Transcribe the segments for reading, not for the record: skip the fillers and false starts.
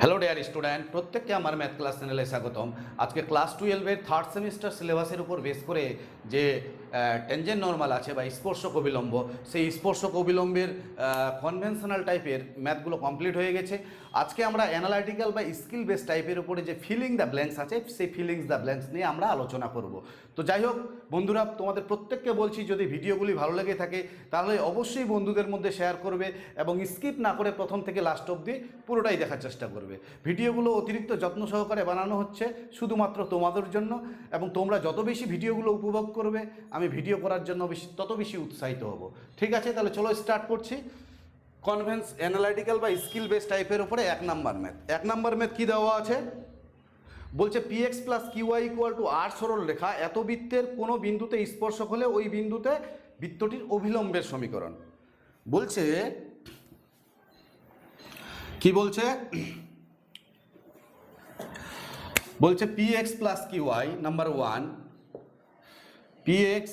Hello dear student, প্রত্যেককে আমার math class চ্যানেলে স্বাগতম। আজকে ক্লাস 12-এর থার্ড সেমিস্টার সিলেবাসের উপর বেস করে যে টেনজেন্ট নর্মাল আছে বা স্পর্শক অবিলম্ব, সেই স্পর্শক অবিলম্বের কনভেনশনাল টাইপের ম্যাথগুলো কমপ্লিট হয়ে গেছে। আজকে আমরা অ্যানালাইটিক্যাল বা স্কিল বেস টাইপের উপরে যে ফিলিং দ্য ব্ল্যাঙ্কস আছে, সেই ফিলিংস দ্য ব্ল্যাঙ্কস নিয়ে আমরা আলোচনা করব। তো যাই হোক বন্ধুরা, তোমাদের প্রত্যেককে বলছি, যদি ভিডিওগুলি ভালো লেগে থাকে তাহলে অবশ্যই বন্ধুদের মধ্যে শেয়ার করবে এবং স্কিপ না করে প্রথম থেকে লাস্ট অবধি পুরোটাই দেখার চেষ্টা করবে। ভিডিওগুলো অতিরিক্ত যত্ন সহকারে বানানো হচ্ছে শুধুমাত্র তোমাদের জন্য, এবং তোমরা যত বেশি ভিডিওগুলো উপভোগ করবে আমি ভিডিও করার জন্য তত বেশি উৎসাহিত হব। ঠিক আছে, তাহলে চলো স্টার্ট করছি। অ্যানালাইটিক্যাল বা স্কিল বেস টাইপের উপরে 1 নাম্বার ম্যাথ। 1 নাম্বার ম্যাথ কী দেওয়া আছে? বলছে px plus q i equal to r সরল রেখা এত বৃত্তের কোনো বিন্দুতে স্পর্শক হলে ওই বিন্দুতে বৃত্তটির অভিলম্বের সমীকরণ। বলছে কি বলছে? বলছে px plus q i number 1, px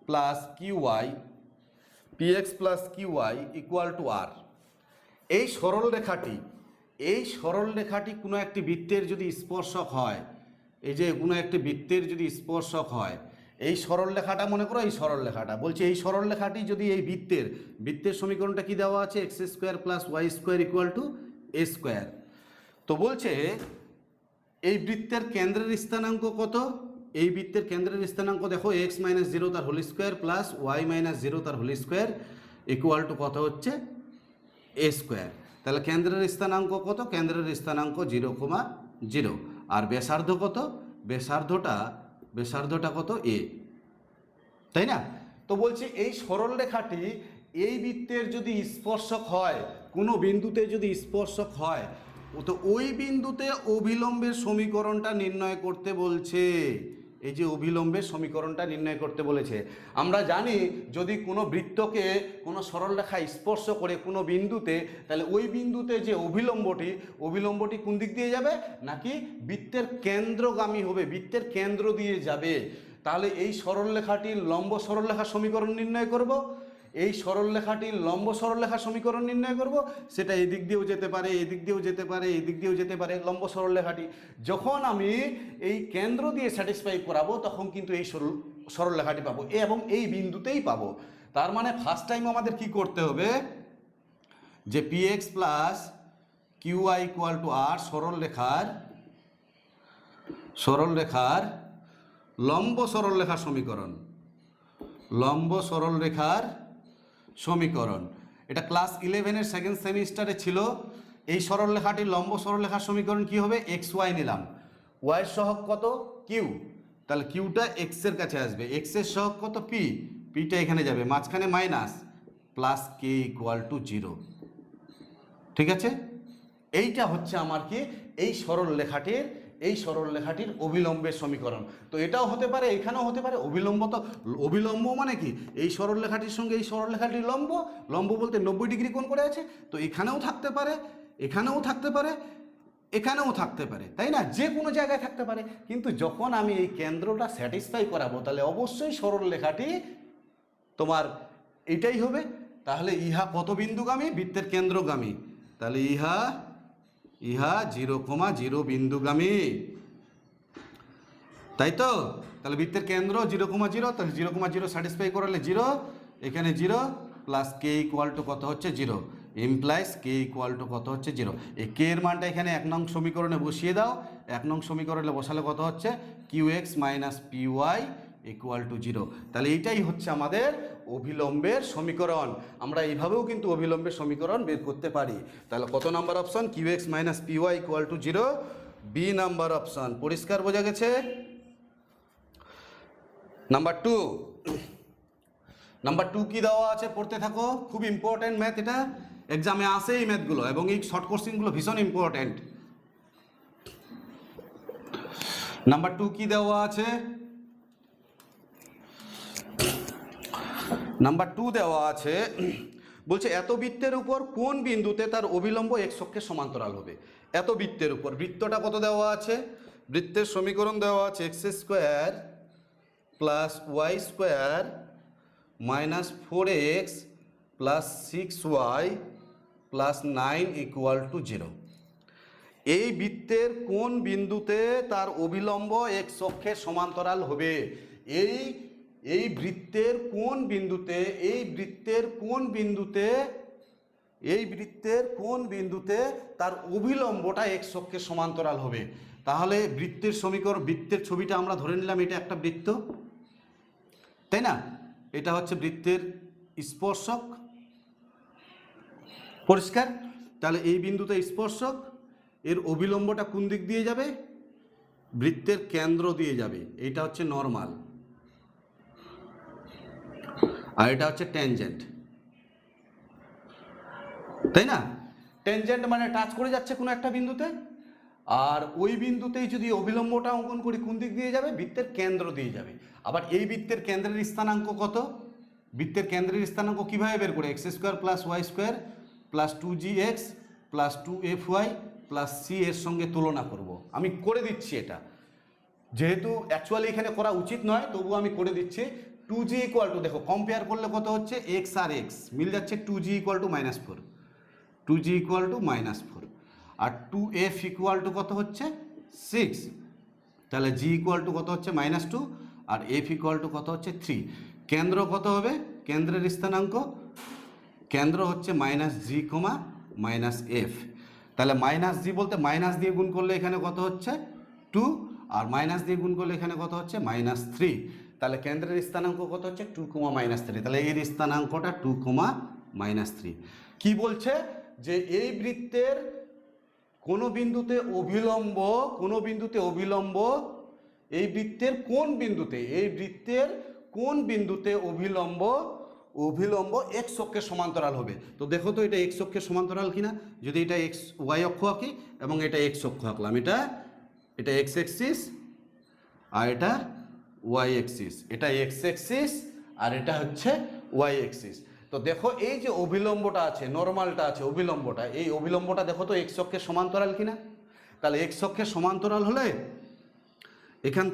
plus q i equal to r. এই সরল রেখাটি কোনো একটি বৃত্তের যদি স্পর্শক হয়, এই যে কোনো একটি বৃত্তের যদি স্পর্শক হয়, এই সরল রেখাটা মনে করো, এই সরল রেখাটা বলছে, এই সরল রেখাটি যদি এই বৃত্তের সমীকরণটা কি দেওয়া আছে? X square plus y square equal to a square. তো বলছে এই বৃত্তের কেন্দ্রের স্থানাঙ্ক কত? এই বৃত্তের কেন্দ্রের স্থানাঙ্ক দেখো, এক্স মাইনাস 0 তার whole square plus y minus 0 তার হোল স্কোয়ার ইকুয়াল টু কত হচ্ছে? A square. তাহলে কেন্দ্রের স্থানাঙ্ক কত? কেন্দ্রের স্থানাঙ্ক 0,0। আর ব্যাসার্ধ কত? ব্যাসার্ধটা কত? এ, তাই না? তো বলছি এই সরল রেখাটি এই বৃত্তের যদি স্পর্শক হয়, কোনো বিন্দুতে যদি স্পর্শক হয়, তো ওই বিন্দুতে অভিলম্বের সমীকরণটা নির্ণয় করতে বলছে। এই যে অভিলম্বের সমীকরণটা নির্ণয় করতে বলেছে। আমরা জানি যদি কোনো বৃত্তকে কোনো সরলরেখা স্পর্শ করে কোনো বিন্দুতে, তাহলে ওই বিন্দুতে যে অভিলম্বটি কোন দিক দিয়ে যাবে? নাকি বৃত্তের কেন্দ্রগামী হবে, বৃত্তের কেন্দ্র দিয়ে যাবে। তাহলে এই সরলরেখাটির লম্ব সরলরেখার সমীকরণ নির্ণয় করব, এই সরলরেখাটির লম্ব সরলরেখার সমীকরণ নির্ণয় করব। সেটা এদিক দিয়েও যেতে পারে, এদিক দিয়েও যেতে পারে, এদিক দিয়েও যেতে পারে। লম্ব সরলরেখাটি যখন আমি এই কেন্দ্র দিয়ে স্যাটিসফাই করাবো, তখন কিন্তু এই সরলরেখাটি পাবো এবং এই বিন্দুতেই পাবো। তার মানে ফার্স্ট টাইম আমাদের কি করতে হবে? যে px plus q i equal to r সরলরেখার লম্ব সরলরেখার সমীকরণ। এটা ক্লাস 11-এর সেকেন্ড সেমিস্টারে ছিল। এই সরলরেখাটির লম্ব সরলরেখার সমীকরণ কি হবে? এক্স ওয়াই নিলাম, ওয়াই এর সহগ কত? কিউ। তাহলে কিউটা এক্স এর কাছে আসবে, এক্স এর সহগ কত? পি, পিটা এখানে যাবে, মাঝখানে minus, plus K equal to 0। ঠিক আছে, এইটা হচ্ছে আমার কি? এই সরলরেখাটির অভিলম্বের সমীকরণ। তো এটাও হতে পারে, এখানেও হতে পারে। অভিলম্ব মানে কি? এই সরলরেখাটির সঙ্গে এই সরলরেখাটির লম্ব বলতে 90 ডিগ্রি কোণ করে আছে। তো এখানেও থাকতে পারে, এখানেও থাকতে পারে, এখানেও থাকতে পারে, তাই না? যে কোনো জায়গায় থাকতে পারে। কিন্তু যখন আমি এই কেন্দ্রটা স্যাটিসফাই করাবো, তাহলে অবশ্যই সরলরেখাটি তোমার এটাই হবে। তাহলে ইহা কত বিন্দুগামী? বৃত্তের কেন্দ্রগামী। তাহলে ইহা 0,0 বিন্দুগামী, তাই তো? তাহলে বৃত্তের কেন্দ্র 0,0, তাহলে 0,0 স্যাটিসফাই করালে 0, এখানে 0 প্লাস কে ইকুয়াল টু কত হচ্ছে? 0, ইমপ্লাইজ কে ইকুয়াল টু কত হচ্ছে? 0। এই কে এর মানটা এখানে 1 নং সমীকরণে বসিয়ে দাও। 1 নং সমীকরণে বসালে কত হচ্ছে? qx minus py equal to 0। তাহলে এইটাই হচ্ছে আমাদের অভিলম্বের সমীকরণ। আমরা এইভাবেও কিন্তু অভিলম্বের সমীকরণ বের করতে পারি। তাহলে কত number option? qx minus py equal to 0, B number option. পরিষ্কার বোঝা গেছে? নাম্বার 2 কি দেওয়া আছে? পড়তে থাকো, খুব ইম্পর্টেন্ট ম্যাথ এটা, এক্সামে আসে এই ম্যাথগুলো, এবং এই শর্ট কোশ্চেনগুলো ভীষণ ইম্পর্টেন্ট। নাম্বার 2 কি দেওয়া আছে? নাম্বার 2 দেওয়া আছে, বলছে এত বৃত্তের উপর কোন বিন্দুতে তার অভিলম্ব x অক্ষের সমান্তরাল হবে? এত বৃত্তের উপর, বৃত্তটা কত দেওয়া আছে? বৃত্তের সমীকরণ দেওয়া আছে x square plus y square minus 4x plus 6y plus 9 equal to 0। এই বৃত্তের কোন বিন্দুতে তার অভিলম্ব এক্স অক্ষের সমান্তরাল হবে? এই বৃত্তের কোন বিন্দুতে তার অভিলম্বটা এক্স অক্ষের সমান্তরাল হবে? তাহলে বৃত্তের ছবিটা আমরা ধরে নিলাম এটা একটা বৃত্ত, তাই না? এটা হচ্ছে বৃত্তের স্পর্শক, পরিষ্কার? তাহলে এই বিন্দুতে স্পর্শক, এর অভিলম্বটা কোন দিক দিয়ে যাবে? বৃত্তের কেন্দ্র দিয়ে যাবে। এইটা হচ্ছে নরমাল, আর এটা হচ্ছে ট্যানজেন্ট, তাই না? ট্যানজেন্ট মানে টাচ করে যাচ্ছে কোনো একটা বিন্দুতে, আর ওই বিন্দুতেই যদি অভিলম্বটা অঙ্কন করি কোন দিক দিয়ে যাবে? বৃত্তের কেন্দ্র দিয়ে যাবে। আবার এই বৃত্তের কেন্দ্রের স্থানাঙ্ক কত? বৃত্তের কেন্দ্রের স্থানাঙ্ক কিভাবে বের করে? X square plus y square plus 2gx plus 2fy plus c এর সঙ্গে তুলনা করব। আমি করে দিচ্ছি এটা, যেহেতু অ্যাকচুয়ালি এখানে করা উচিত নয়, তবু আমি করে দিচ্ছি। 2g ইকুয়াল টু, দেখো কম্পেয়ার করলে কত হচ্ছে? এক্স আর এক্স মিল যাচ্ছে, 2g equal to -4, 2g equal to -4, আর 2f ইকুয়াল টু কত হচ্ছে? 6। তাহলে g ইকুয়াল টু কত হচ্ছে? -2, আর f ইকুয়াল টু কত হচ্ছে? 3। কেন্দ্র কত হবে? কেন্দ্রের স্থানাঙ্ক, কেন্দ্র হচ্ছে -g, -f। তাহলে -g বলতে মাইনাস দিয়ে গুণ করলে এখানে কত হচ্ছে? 2, আর মাইনাস দিয়ে গুণ করলে এখানে কত হচ্ছে? -3। তাহলে কেন্দ্রের স্থানাঙ্ক কত হচ্ছে? 2, -3। তাহলে এর স্থানাঙ্কটা 2, -3। কি বলছে? যে এই বৃত্তের কোনো বিন্দুতে অভিলম্ব, এই বৃত্তের কোন বিন্দুতে অভিলম্ব এক্স অক্ষের সমান্তরাল হবে। তো দেখো তো এটা এক্স অক্ষের সমান্তরাল কিনা। যদি এটা এক্স ওয়াই অক্ষ আঁকি এবং এটা এক্স অক্ষ আঁকলাম, এটা এক্স অ্যাক্সিস আর এটা ওয়াই অ্যাক্সিস, এটা এক্স অ্যাক্সিস আর এটা হচ্ছে ওয়াই অ্যাক্সিস। তো দেখো এই যে অভিলম্বটা আছে, নর্মালটা আছে, এই অভিলম্বটা দেখো তো এক্স অক্ষের সমান্তরাল কিনা। তাহলে এক্স অক্ষের সমান্তরাল হলে এখান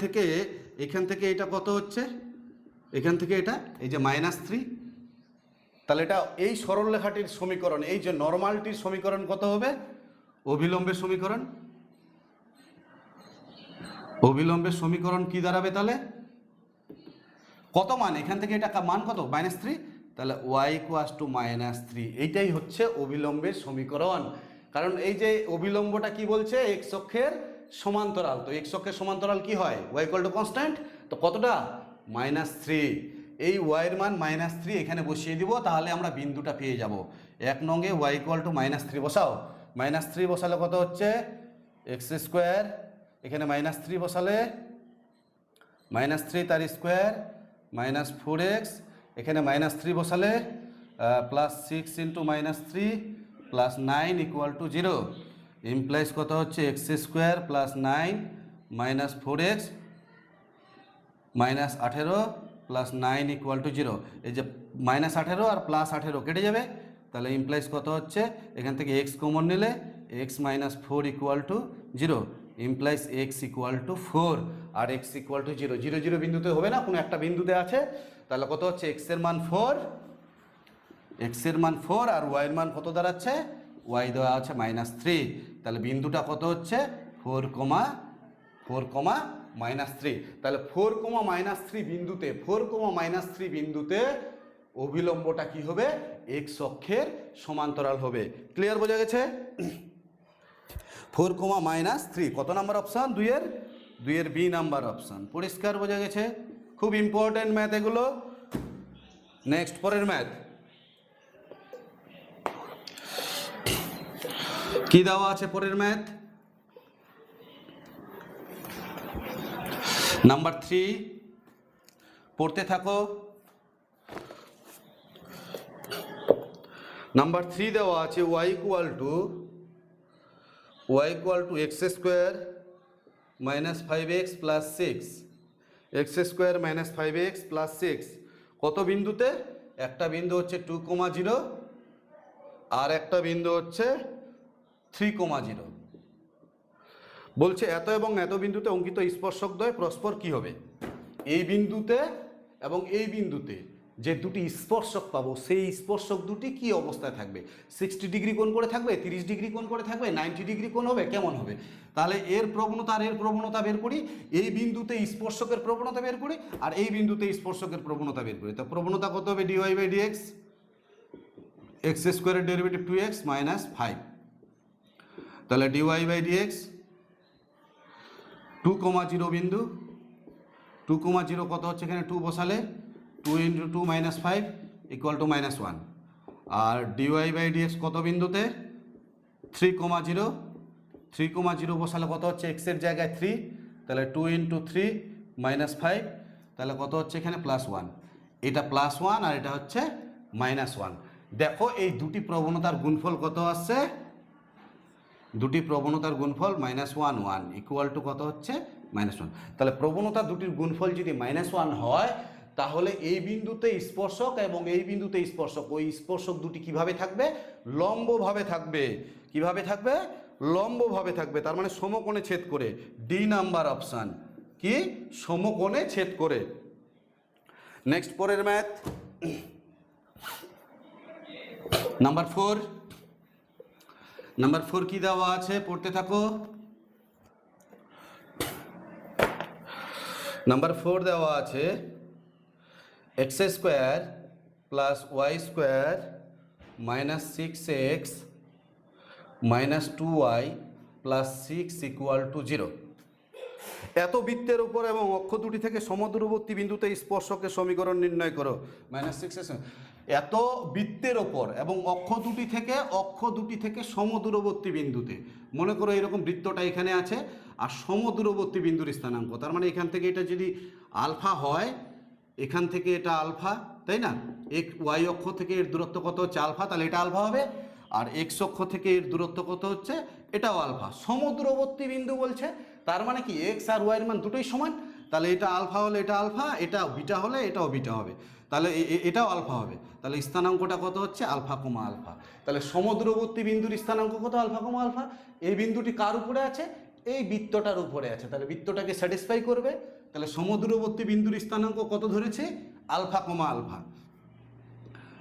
থেকে এটা কত হচ্ছে? এখান থেকে এটা এই যে -3। তাহলে এটা এই সরলরেখাটির সমীকরণ, এই যে নর্মালটির সমীকরণ কত হবে? অভিলম্বের সমীকরণ কি দাঁড়াবে তাহলে? কত মান? এখান থেকে এটা মান কত? -3। তাহলে y = -3, এইটাই হচ্ছে অভিলম্বের সমীকরণ। কারণ এই যে অভিলম্বটা কি বলছে? এক্স অক্ষের সমান্তরাল। তো এক্স অক্ষের সমান্তরাল কি হয়? y = constant. তো কতটা? -3। এই y এর মান -3 এখানে বসিয়ে দিব, তাহলে আমরা বিন্দুটা পেয়ে যাব। 1 নঙ্গে y = -3 বসাও। -3 বসালে কত হচ্ছে? x², এখানে -3 বসালে -3 তার স্কোয়ার -4x, এখানে -3 বসালে +6 × -3 +9 = 0, ইমপ্লাইজ কত হচ্ছে? x² + 9 -4x -18 + 9 = 0। এই যে -18 আর +18 কেটে যাবে, তাহলে ইমপ্লাইজ কত হচ্ছে? এখান থেকে x কমন নিলে x - 4 = 0, ইমপ্লাইজ x = 4 আর x = 0। 0, 0 বিন্দুতে হবে না, কোনো একটা বিন্দুতে আছে। তাহলে কত হচ্ছে? x এর মান 4, আর y এর মান কত দাঁড়াচ্ছে? y দেওয়া আছে -3। তাহলে বিন্দুটা কত হচ্ছে? 4, -3। তাহলে 4, -3 বিন্দুতে অভিলম্বটা কি হবে? x অক্ষের সমান্তরাল হবে। ক্লিয়ার? বোঝা গেছে? 4, -3 কত নাম্বার অপশান? 2 এর বি নাম্বার অপশান। পরিষ্কার? বোঝা গেছে? খুব ইম্পর্টেন্ট ম্যাথ এগুলো। নেক্সট, পরের ম্যাথ কি দেওয়া আছে? পরের ম্যাথ নাম্বার 3, পড়তে থাকো। নাম্বার 3 দেওয়া আছে y = x² - 5x + 6, x² - 5x + 6 কত বিন্দুতে? একটা বিন্দু হচ্ছে 2, 0 আর একটা বিন্দু হচ্ছে 3, 0। বলছে এত এবং এত বিন্দুতে অঙ্কিত স্পর্শকদ্বয় পরস্পর কি হবে? এই বিন্দুতে এবং এই বিন্দুতে যে দুটি স্পর্শক পাবো সেই স্পর্শক দুটি কি অবস্থায় থাকবে, 60 ডিগ্রি কোণ করে থাকবে, 30 ডিগ্রি কোণ করে থাকবে, 90 ডিগ্রি কোণ হবে, কেমন হবে। তাহলে এর প্রবণতা আর এর প্রবণতা বের করি, এই বিন্দুতে স্পর্শকের প্রবণতা বের করি আর এই বিন্দুতে স্পর্শকের প্রবণতা বের করি। তো প্রবণতা কত হবে, dy বাই ডিএক্স, এক্স স্কোয়ারের ডেরিভেটিভ 2x মাইনাস 5। তাহলে dy বাই ডিএক্স 2,0 বিন্দু, 2,0 কত হচ্ছে এখানে 2 বসালে 2 × 2 - 5 = -1। আর dy বাই ডিএক্স কত বিন্দুতে 3,0, 3,0 বসালে কত হচ্ছে x এর জায়গায় 3, তাহলে 2 × 3 - 5, তাহলে কত হচ্ছে এখানে +1। এটা +1 আর এটা হচ্ছে -1। দেখো এই দুটি প্রবণতার গুণফল কত আসছে, দুটি প্রবণতার গুণফল -1 1 = কত হচ্ছে -1। তাহলে প্রবণতা দুটির গুণফল যদি -1 হয় তাহলে এই বিন্দুতে স্পর্শক এবং এই বিন্দুতে স্পর্শক, ওই স্পর্শক দুটি কিভাবে থাকবে, লম্বভাবে থাকবে। কিভাবে থাকবে, লম্বভাবে থাকবে, তার মানে সমকোণে ছেদ করে। ডি নাম্বার অপশান কি, সমকোণে ছেদ করে। নেক্সট পরের ম্যাথ নাম্বার 4। নাম্বার 4 কি দেওয়া আছে পড়তে থাকো। নাম্বার 4 দেওয়া আছে x² + y² - 6x - 2y + 6 = 0। এত বৃত্তের উপর এবং অক্ষ দুটি থেকে সমদূরবর্তী বিন্দুতে স্পর্শকের সমীকরণ নির্ণয় করো। -6x, এত বৃত্তের ওপর এবং অক্ষ দুটি থেকে সমদূরবর্তী বিন্দুতে, মনে করো এরকম বৃত্তটা এখানে আছে আর সমদূরবর্তী বিন্দুর স্থানাঙ্ক, তার মানে এখান থেকে এটা যদি আলফা হয়, এখান থেকে এটা আলফা, তাই না, ওয়াই অক্ষ থেকে এর দূরত্ব কত হচ্ছে আলফা, তাহলে এটা আলফা হবে। আর এক্স অক্ষ থেকে এর দূরত্ব কত হচ্ছে, এটাও আলফা। সমদূরবর্তী বিন্দু বলছে, তার মানে কি এক্স আর ওয়াইয়ের মান দুটোই সমান, তাহলে এটা আলফা হলে এটা আলফা, এটা বিটা হলে এটাও বিটা হবে, তাহলে এটাও আলফা হবে। তাহলে স্থানাঙ্কটা কত হচ্ছে আলফা কমা আলফা। তাহলে সমদূরবর্তী বিন্দুর স্থানাঙ্ক কত, আলফা কমা আলফা। এই বিন্দুটি কার উপরে আছে, এই বৃত্তটার উপরে আছে, তাহলে বৃত্তটাকে স্যাটিসফাই করবে। তাহলে সমদূরবর্তী বিন্দুর স্থানাঙ্ক কত ধরেছে, আলফা কমা আলফা।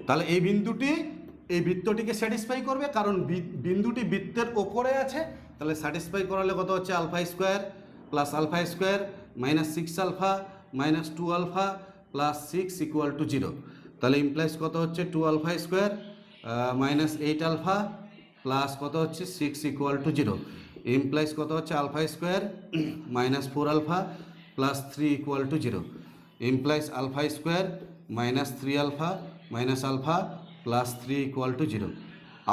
তাহলে এই বৃত্তটিকে স্যাটিসফাই করবে, কারণ বিন্দুটি বৃত্তের ওপরে আছে। তাহলে স্যাটিসফাই করালে কত হচ্ছে α² + α² - 6 আলফা - 2 আলফা + 6 = 0। তাহলে ইমপ্লাইজ কত হচ্ছে 2 α² - 8 আলফা প্লাস কত হচ্ছে 6 = 0। ইমপ্লাইজ কত হচ্ছে α² - 4 alpha + 3 = 0। Implies α² - 3 alpha - alpha + 3 = 0।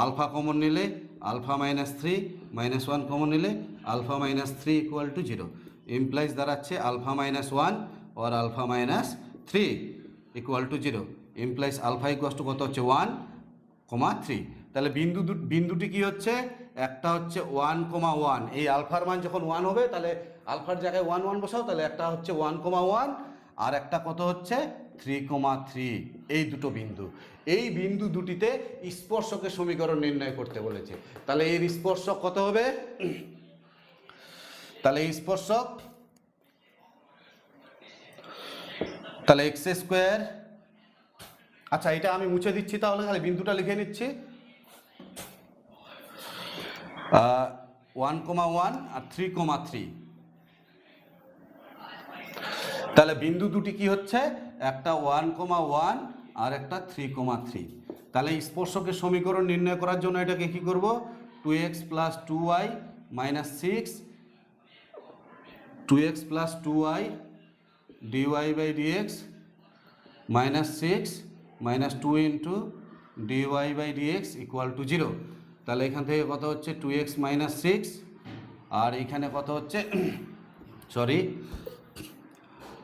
Alpha common নিলে আলফা -3 -1 কমন নিলে আলফা -3 = 0। ইমপ্লাইজ দাঁড়াচ্ছে আলফা -1 और আলফা -3 = 0। ইমপ্লাইজ আলফা কত হচ্ছে 1, 3। তাহলে বিন্দুটি কি হচ্ছে, একটা হচ্ছে 1, 1। এই আলফার মান যখন 1 হবে তাহলে আলফার জায়গায় 1 1 বসাও, তাহলে একটা হচ্ছে 1, 1 আর একটা কত হচ্ছে 3, 3। এই দুটো বিন্দু, এই বিন্দু দুটিতে স্পর্শকের সমীকরণ নির্ণয় করতে বলেছে। তাহলে এর স্পর্শক কত হবে, তাহলে এই স্পর্শক, তাহলে x², আচ্ছা এটা আমি মুছে দিচ্ছি, তাহলে খালি বিন্দুটা লিখে নিচ্ছি 1, 1 আর 3, 3। তাহলে বিন্দু দুটি কি হচ্ছে, একটা 1, 1 আর একটা 3, 3। তাহলে স্পর্শকের সমীকরণ নির্ণয় করার জন্য এটাকে কি করব, 2x + 2y - 6, 2x + 2y dy by dx -6 - 2 × dy by dx = 0। তাহলে এখান থেকে কত হচ্ছে 2x - 6 আর এখানে কত হচ্ছে সরি,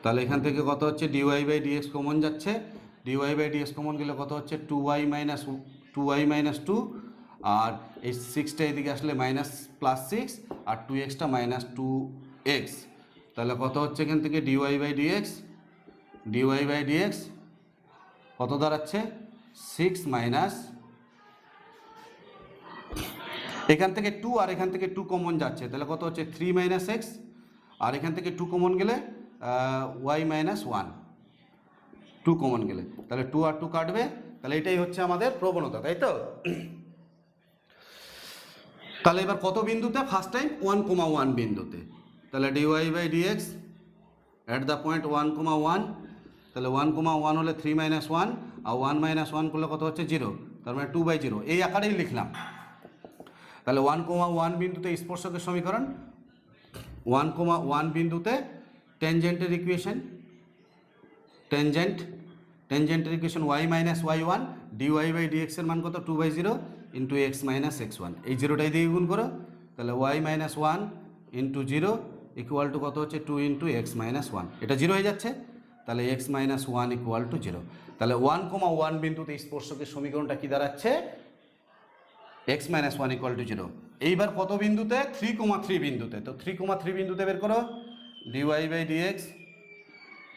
তাহলে এখান থেকে কত হচ্ছে dy বাই dx কমন যাচ্ছে, dy বাই dx কমন গেলে কত হচ্ছে 2y - 2 আর এই 6টা এদিকে আসলে +6 আর 2xটা -2x। তাহলে কত হচ্ছে এখান থেকে dy বাই dx কত দাঁড়াচ্ছে 6 এখান থেকে 2 আর এখান থেকে 2 কমন যাচ্ছে, তাহলে কত হচ্ছে 3 - x আর এখান থেকে 2 কমন গেলে y - 1, 2 2 কমন গেলে, তাহলে 2 আর 2 কাটবে, তাহলে এটাই হচ্ছে আমাদের প্রবণতা, তাই তো? তাহলে এবার কত বিন্দুতে? ফার্স্ট টাইম 1,1 বিন্দুতে, তাহলে dy/dx অ্যাট দ্য পয়েন্ট 1,1, তাহলে 1,1 হলে 3 - 1, আর 1 - 1 করলে কত হচ্ছে 0, তার মানে 2/0, এই আকারেই লিখলাম। তাহলে 1,1 বিন্দুতে স্পর্শকের সমীকরণ, 1,1 বিন্দুতে ট্যানজেন্টের equation, ট্যানজেন্টের equation y - y1, dy/dx এর মান কত? 2/0 ইন্টু x - x1, এই জিরোটাই দিয়ে গুণ করো, তাহলে y - 1 ইন্টু 0 ইকুয়াল টু কত হচ্ছে? 2 ইন্টু x - 1, এটা 0 হয়ে যাচ্ছে, তাহলে x - 1 ইকুয়াল টু 0। তাহলে 1,1 বিন্দুতে স্পর্শকের সমীকরণটা কি দাঁড়াচ্ছে? x - 1 equal to 0। এইবার কত বিন্দুতে? 3,3 বিন্দুতে, তো 3,3 বিন্দুতে বের করো dy/dx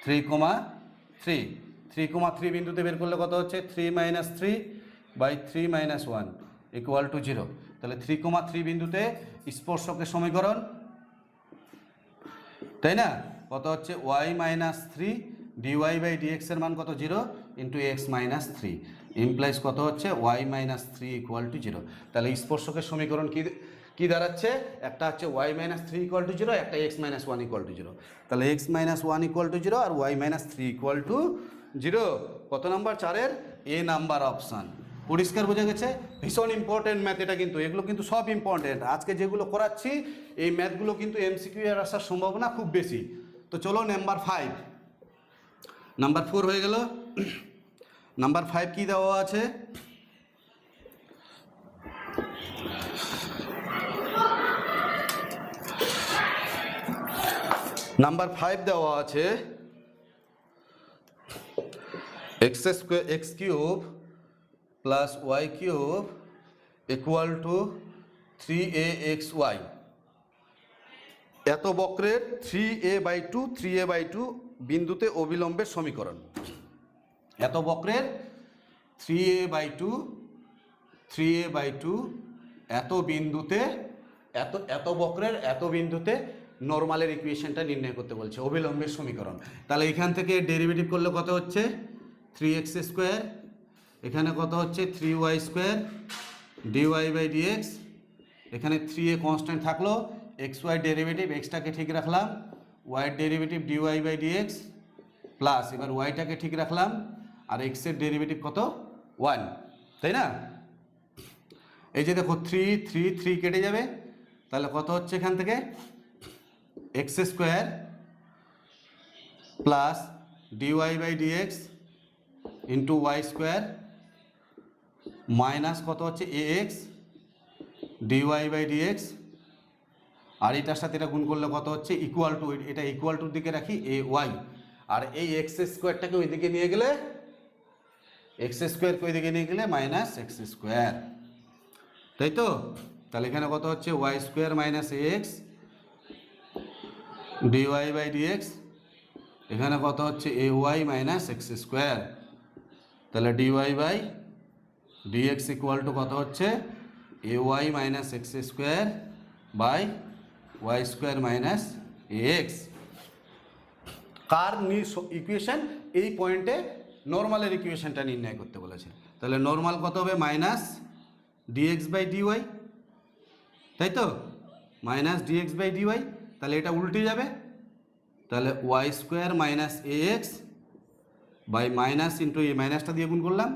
3,3 বিন্দুতে বের করলে কত হচ্ছে? 3 - 3/3 - 1 ইকুয়াল টু 0। তাহলে 3,3 বিন্দুতে স্পর্শকের সমীকরণ, তাই না? কত হচ্ছে? y - 3 dy/dx এর মান কত? 0 ইন্টু x - 3 ইমপ্লাইজ কত হচ্ছে? y - 3 equal to 0। তাহলে স্পর্শকের সমীকরণ কি দাঁড়াচ্ছে? একটা হচ্ছে y - 3 ইকুয়াল টু 0, একটা x - 1 ইকুয়াল টু 0। তাহলে x - 1 ইকুয়াল টু 0 আর y - 3 ইকুয়াল টু 0। কত নাম্বার? 4-এর এ নাম্বার অপশান। পরিষ্কার বোঝা গেছে? ভীষণ ইম্পর্টেন্ট ম্যাথ এটা, কিন্তু এগুলো কিন্তু সব ইম্পর্টেন্ট। আজকে যেগুলো করাচ্ছি এই ম্যাথগুলো কিন্তু এমসিকিউ এর আসার সম্ভাবনা খুব বেশি। তো চলো নাম্বার 5, নাম্বার 4 হয়ে গেল। নাম্বার 5 কি দেওয়া আছে? নাম্বার 5 দেওয়া আছে x cube plus y cube equal to 3axy। এত বক্রের 3a/2 বিন্দুতে অবিলম্বের সমীকরণ। এত বক্রের 3a/2 এত বিন্দুতে, এত বক্রের এত বিন্দুতে নর্মালের ইকুয়েশনটা নির্ণয় করতে বলছে, অবিলম্বের সমীকরণ। তাহলে এখান থেকে ডেরিভেটিভ করলে কত হচ্ছে? 3x², এখানে কত হচ্ছে? 3y², dy/dx, এখানে 3a কনস্ট্যান্ট থাকলো, xy ডেরিভেটিভ, এক্সটাকে ঠিক রাখলাম, y ডেরিভেটিভ dy/dx প্লাস, এবার ওয়াইটাকে ঠিক রাখলাম, আর এক্স এর ডেরিভেটিভ কত? 1, তাই না? এই যে দেখো 3 কেটে যাবে, তাহলে কত হচ্ছে এখান থেকে? x² plus dy/dx into y² minus কত হচ্ছে? ax dy/dx, আর এটার সাথে এটা গুণ করলে কত হচ্ছে? ইকুয়াল টু, এটা ইকুয়াল টুর দিকে রাখি ay, আর এই x²টাকে ওইদিকে নিয়ে গেলে, x²কে ওইদিকে নিয়ে গেলে মাইনাস x², তাই তো? তাহলে এখানে কত হচ্ছে? y² মাইনাস ax dy/dx, এখানে কত হচ্ছে? ay মাইনাস x², তাহলে dy/dx ইকুয়াল টু কত হচ্ছে? ay minus x² by y² minus ax। কার ইকুয়েশন? এই পয়েন্টে নর্মালের ইকুয়েশনটা নির্ণয় করতে বলেছে। তাহলে নর্মাল কত হবে? মাইনাস dx/dy, তাই তো? মাইনাস dx/dy, তাহলে এটা উল্টে যাবে, তাহলে y² minus ax by minus into এই মাইনাসটা দিয়ে গুণ করলাম,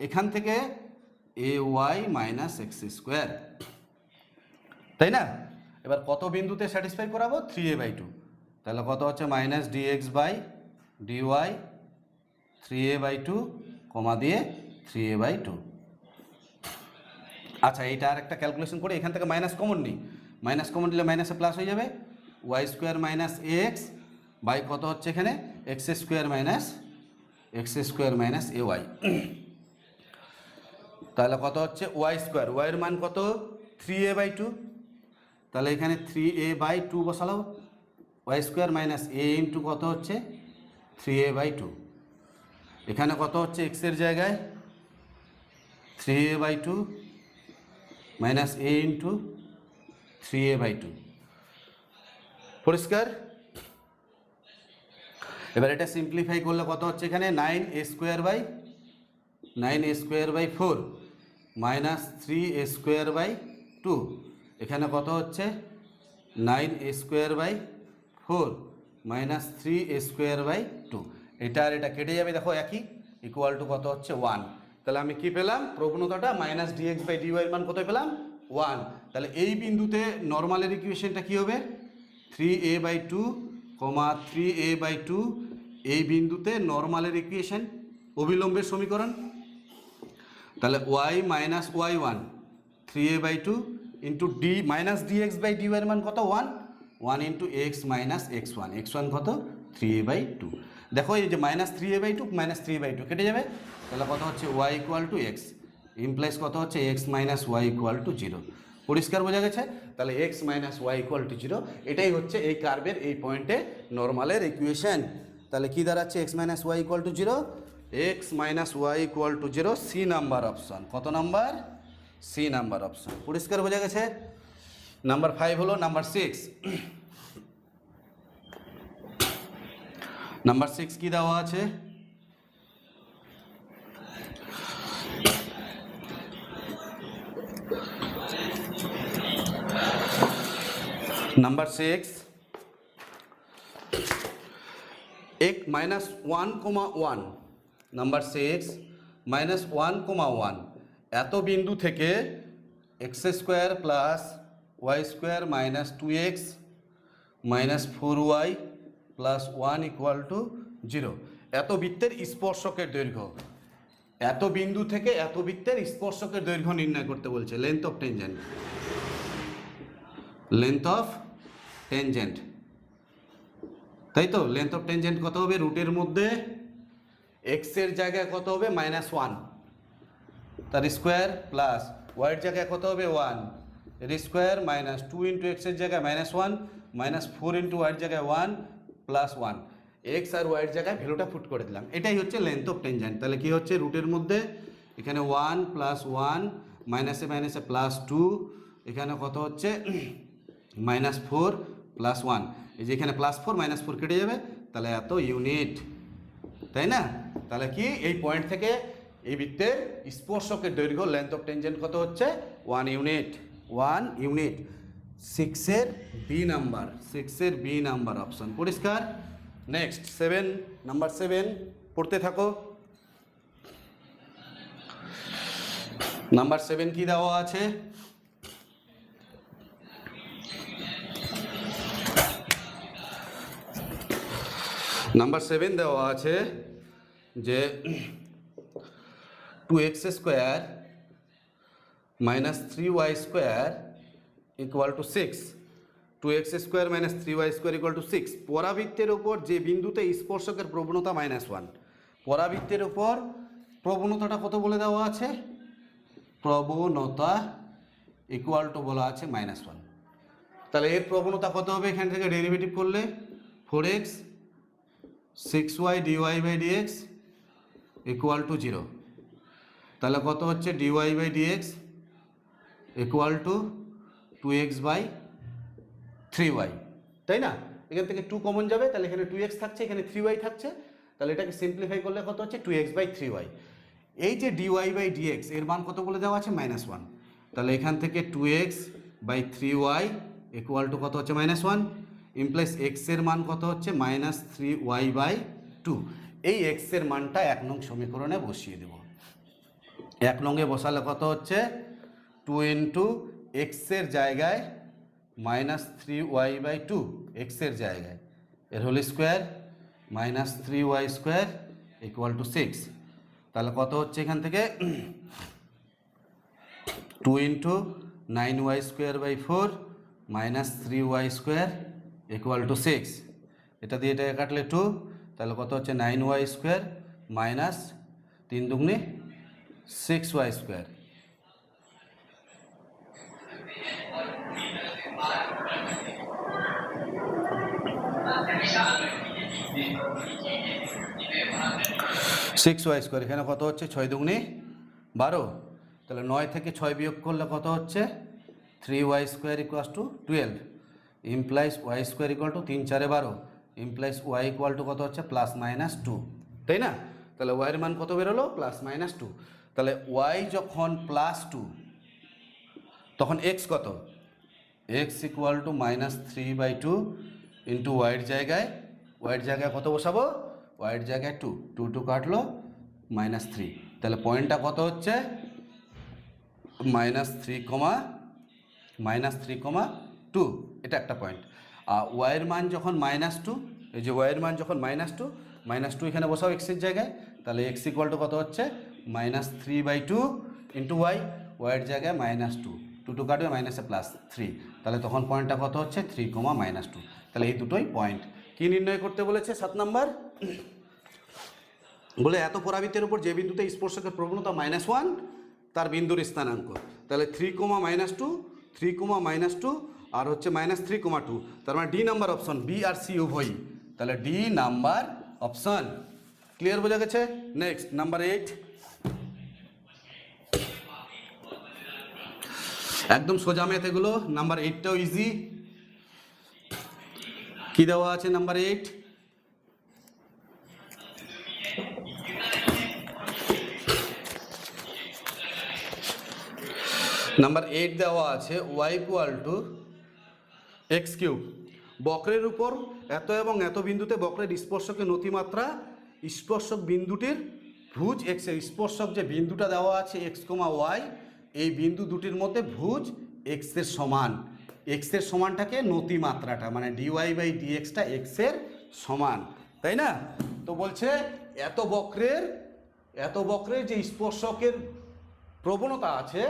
এখান থেকে ay মাইনাস x², তাই না? এবার কত বিন্দুতে স্যাটিসফাই করাবো? 3a/2, তাহলে কত হচ্ছে? মাইনাস dx/dy 3a/2 কমা দিয়ে 3a/2। আচ্ছা, এইটা আর একটা ক্যালকুলেশন করে এখান থেকে মাইনাস কমন নিই, মাইনাস কমন নিলে মাইনাসে প্লাস হয়ে যাবে, y² মাইনাস ax বাই কত হচ্ছে এখানে? x² minus ay। তাহলে কত হচ্ছে? y², y এর মান কত? 3a/2, তাহলে এখানে 3a/2 বসালো, y² minus a into কত হচ্ছে? 3a/2, এখানে কত হচ্ছে? x এর জায়গায় 3a/2 minus a into 3a/2। পরিষ্কার? এবার এটা সিম্পলিফাই করলে কত হচ্ছে এখানে 9a² বাই 4 মাইনাস 3a²বাই 2, এখানে কত হচ্ছে 9a² by 4 minus 3a² by 2, এটা আর এটা কেটে যাবে, দেখো একই, ইকুয়াল টু কত হচ্ছে 1। তাহলে আমি কি পেলাম, প্রবণতাটা মাইনাস dx/dy এর মান কত পেলাম 1। তাহলে এই বিন্দুতে নর্মালের ইকুয়েশনটা কি হবে 3a/2, 3a/2, এই বিন্দুতে নর্মালের ইকুয়েশন অবিলম্বের সমীকরণ। তাহলে y minus y1 3a/2 into D minus dx/dy এর মান কত 1 ইন্টু x মাইনাস x1 কত 3a/2। দেখো এই যে মাইনাস 3a/2 মাইনাস 3a/2 কেটে যাবে, তাহলে কত হচ্ছে y equal two x, implies কত হচ্ছে x minus y equal to 0। পরিষ্কার বোঝা গেছে? তাহলে x minus y equal to 0, এটাই হচ্ছে এই কার্ভের এই পয়েন্টে নর্মালের ইকুয়েশন। তাহলে কি দাঁড়াচ্ছে x minus y equal to 0, x minus y equal to 0, C number option. কত নাম্বার? C number option. পরিষ্কার বোঝা গেছে? নাম্বার 5 হলো নাম্বার 6। নাম্বার 6 কি দেওয়া আছে, নাম্বার 6 এক মাইনাস 1,1, নাম্বার 6 মাইনাস 1,1 এত বিন্দু থেকে x² plus y² minus 2x minus 4y plus 1 equal to 0, এত বৃত্তের স্পর্শকের দৈর্ঘ্য, এত বিন্দু থেকে এত বৃত্তের স্পর্শকের দৈর্ঘ্য নির্ণয় করতে বলছে, length of tangent, length of tangent, তাই তো? লেন্থ অফ টেনজেন্ট কত হবে, রুটের মধ্যে এক্স এর জায়গায় কত হবে -1 তার স্কোয়ার প্লাস ওয়াই এর জায়গায় কত হবে 1 এর স্কোয়ার মাইনাস 2 ইন্টু এক্স এর জায়গায় -1 মাইনাস 4 ইন্টু ওয়াই এর জায়গায় 1 প্লাস 1, এক্স আর ওয়াই এর জায়গায় ভ্যালুটা পুট করে দিলাম, এটাই হচ্ছে লেন্থ অফ টেনজেন্ট। তাহলে কি হচ্ছে, রুটের মধ্যে এখানে 1 প্লাস 1 মাইনাসে মাইনাসে প্লাস 2, এখানে কত হচ্ছে -4 প্লাস 1, এই যে এখানে +4 -4 কেটে যাবে, তাহলে এত ইউনিট, তাই না? তাহলে কি এই পয়েন্ট থেকে এই বৃত্তের স্পর্শকের দৈর্ঘ্য লেন্থ অফ টেনজেন্ট কত হচ্ছে 1 ইউনিট, 1 ইউনিট। 6 এর বি নাম্বার অপশন। পরিষ্কার? নেক্সট 7, নাম্বার 7 পড়তে থাকো। নাম্বার 7 কি দেওয়া আছে, নাম্বার 7 দেওয়া আছে যে 2x² minus 3y² equal two 6, 2x² minus 3y² equal two 6, পরাবৃত্তের ওপর যে বিন্দুতে স্পর্শকের প্রবণতা -1, পরাবৃত্তের ওপর প্রবণতাটা কত বলে দেওয়া আছে, প্রবণতা ইকুয়াল টু বলা আছে -1। তাহলে এর প্রবণতা কত হবে, এখান থেকে ডেরিভেটিভ করলে 4x 6y dy/dx equal to 0, তাহলে কত হচ্ছে dy/dx ইকুয়াল টু 2x/3y, তাই না? এখান থেকে 2 কমন যাবে, তাহলে এখানে 2x থাকছে, এখানে 3y থাকছে, তাহলে এটাকে সিম্পলিফাই করলে কত হচ্ছে 2x/3y। এই যে dy/dx এর মান কত বলে দেওয়া আছে -1, তাহলে এখান থেকে 2x/3y ইকুয়াল টু কত হচ্ছে -1, ইমপ্লাইজ এক্স এর মান কত হচ্ছে -3y/2। এই এক্স এর মানটা 1 নং সমীকরণে বসিয়ে দেব। 1 নংয়ে বসালে কত হচ্ছে 2 ইন্টু এক্স এর জায়গায় -3y/2, এক্স এর জায়গায় এর whole square -3y² equal two 6, তাহলে কত হচ্ছে এখান থেকে 2 into 9y²/4 -3y² equal two 6, এটা দিয়ে এটা কাটলে 2, তাহলে কত হচ্ছে 9y² মাইনাস 3 দুগুণে 6y²। এখানে কত হচ্ছে 6 দুগুণে 12, তাহলে 9 থেকে 6 বিয়োগ করলে কত হচ্ছে 3y² equal to 12, implies y² equal to 3 4 12, implies y equal to কত হচ্ছে প্লাস মাইনাস টু, তাই না? তাহলে ওয়াইয়ের মান কত বেরোলো প্লাস মাইনাস টু। তাহলে ওয়াই যখন প্লাস টু তখন এক্স কত, x equal to minus three by two into ওয়াইয়ের জায়গায় কত বসাবো, ওয়াইয়ের জায়গায় টু, টু টু কাটলো মাইনাস থ্রি। তাহলে পয়েন্টটা কত হচ্ছে মাইনাস থ্রি কমা টু, এটা একটা পয়েন্ট। আর ওয়াইয়ের মান যখন মাইনাস টু, এই যে ওয়াইয়ের মান যখন মাইনাস টু এখানে বসাও এক্সের জায়গায়, তাহলে এক্স ইকুয়াল টু কত হচ্ছে minus three by two into ওয়াইয়ের জায়গায় মাইনাস টু, টু টু কাটবে মাইনাসে প্লাস থ্রি, তাহলে তখন পয়েন্টটা কত হচ্ছে থ্রি কমা মাইনাস টু। তাহলে এই দুটোই পয়েন্ট। কি নির্ণয় করতে বলেছে 7 নাম্বার, বলে এত পরাবৃত্তের উপর যে বিন্দুতে স্পর্শকের প্রবণতা -1 তার বিন্দুর স্থানাঙ্ক। তাহলে 3 কমা মাইনাস টু আর হচ্ছে -3,2, তার মানে ডি নাম্বার অপশন, বি আর সি উভয়ই, তাহলে ডি নাম্বার অপশন। ক্লিয়ার বোঝা গেছে? নেক্সট নাম্বার 8, একদম সোজা ম্যাথ এগুলো। নাম্বার 8টাও ইজি। কি দেওয়া আছে নাম্বার 8, নাম্বার 8 দেওয়া আছে y equal to x cube. বক্রের উপর এত এবং এত বিন্দুতে বক্রের স্পর্শকের নতিমাত্রা স্পর্শক বিন্দুটির ভুজ এক্সের, স্পর্শক যে বিন্দুটা দেওয়া আছে এক্স কমা ওয়াই, এই বিন্দু দুটির মধ্যে ভুজ এক্সের সমান, এক্সের সমানটাকে নতিমাত্রাটা মানে ডিওয়াই বাই ডিএক্সটা এক্সের সমান, তাই না? তো বলছে এত বক্রের যে স্পর্শকের প্রবণতা আছে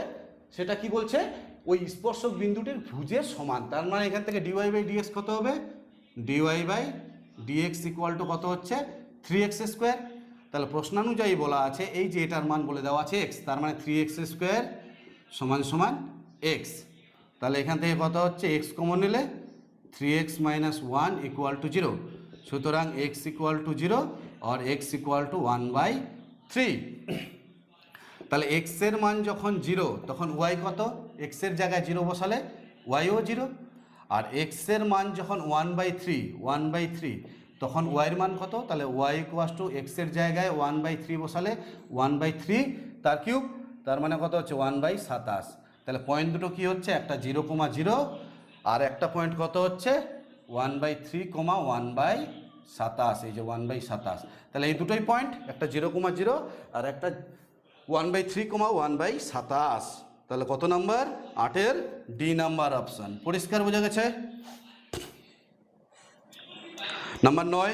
সেটা কি বলছে, ওই স্পর্শক বিন্দুটির ভুজের সমান। তার মানে এখান থেকে ডিওয়াই বাই ডিএক্স কত হবে, dy by dx equal to কত হচ্ছে 3x স্কোয়ার। তাহলে প্রশ্নানুযায়ী বলা আছে এই যে এটার মান বলে দেওয়া আছে এক্স, তার মানে 3x স্কোয়ার সমান এক্স। তাহলে এখান থেকে কত হচ্ছে এক্স কমন নিলে 3x মাইনাস 1 ইকুয়াল টু 0, সুতরাং এক্স ইকুয়াল টু 0 আর এক্স ইকুয়াল টু 1/3। তাহলে এক্স এর মান যখন 0 তখন ওয়াই কত, এক্সের জায়গায় 0 বসালে ওয়াইও 0, আর এক্স এর মান যখন 1/3 তখন ওয়াইয়ের মান কত, তাহলে ওয়াই ইকুয়াস টু এক্সের জায়গায় 1/3 বসালে 1/3 তার কিউব, তার মানে কত হচ্ছে 1/27। তাহলে পয়েন্ট দুটো কি হচ্ছে, একটা 0,0 আর একটা পয়েন্ট কত হচ্ছে 1/3, 1/27, এই যে 1/27। তাহলে এই দুটোই পয়েন্ট, একটা 0,0 আর একটা 1/3, 1/27। তাহলে কত নাম্বার, 8-এর ডি নাম্বার অপশন। পরিষ্কার বোঝা গেছে? নাম্বার 9,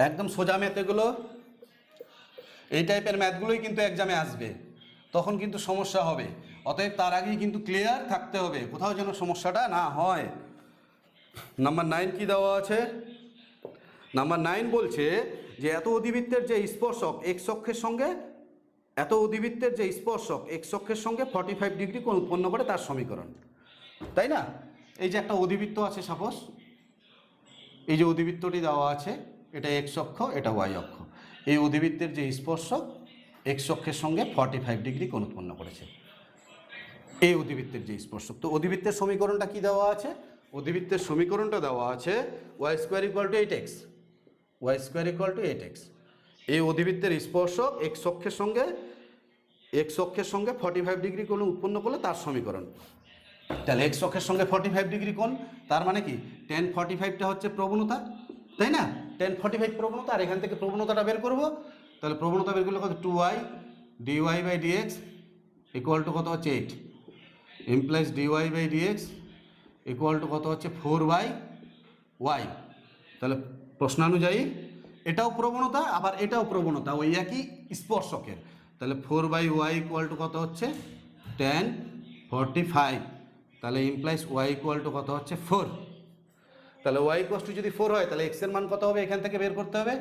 একদম সোজা ম্যাথ এগুলো। এই টাইপের ম্যাথগুলোই কিন্তু এক্সামে আসবে, তখন কিন্তু সমস্যা হবে। অতএব তার আগেই কিন্তু ক্লিয়ার থাকতে হবে, কোথাও যেন সমস্যাটা না হয়। নাম্বার 9 কি দেওয়া আছে, নাম্বার 9 বলছে যে এত অধিবৃত্তের যে স্পর্শক এক্স অক্ষের সঙ্গে 45 ডিগ্রি কোণ উৎপন্ন করে তার সমীকরণ, তাই না? এই যে একটা অধিবৃত্ত আছে, সাপোজ এই যে অধিবৃত্তটি দেওয়া আছে, এটা এক্স অক্ষ, এটা ওয়াই অক্ষ। এই অধিবৃত্তের যে স্পর্শক এক্স অক্ষের সঙ্গে 45 ডিগ্রি কোণ উৎপন্ন করেছে, এই অধিবৃত্তের যে স্পর্শক। তো অধিবৃত্তের সমীকরণটা কি দেওয়া আছে, অধিবৃত্তের সমীকরণটা দেওয়া আছে Y square equal two 8x। এই অধিবৃত্তের স্পর্শক এক্স অক্ষের সঙ্গে 45 ডিগ্রি কোণ উৎপন্ন করলে তার সমীকরণ। তাহলে এক্স অক্ষের সঙ্গে 45 ডিগ্রি কোণ, তার মানে কি tan 45টা হচ্ছে প্রবণতা, তাই না? tan 45 প্রবণতা, আর এখান থেকে প্রবণতাটা বের করব। তাহলে প্রবণতা বের করলে কত, 2y dy by dx equal to কত হচ্ছে 8, implies dy by dx equal to কত হচ্ছে 4/y। তাহলে প্রশ্নানুযায়ী এটাও প্রবণতা আবার এটাও প্রবণতা, ওই একই স্পর্শকের। তাহলে 4/y ইকুয়াল টু কত হচ্ছে tan 45, তাহলে ইমপ্লাইজ y ইকুয়াল টু কত হচ্ছে 4। তাহলে y ইকুয়াল টু যদি 4 হয় তাহলে x এর মান কত হবে, এখান থেকে বের করতে হবে।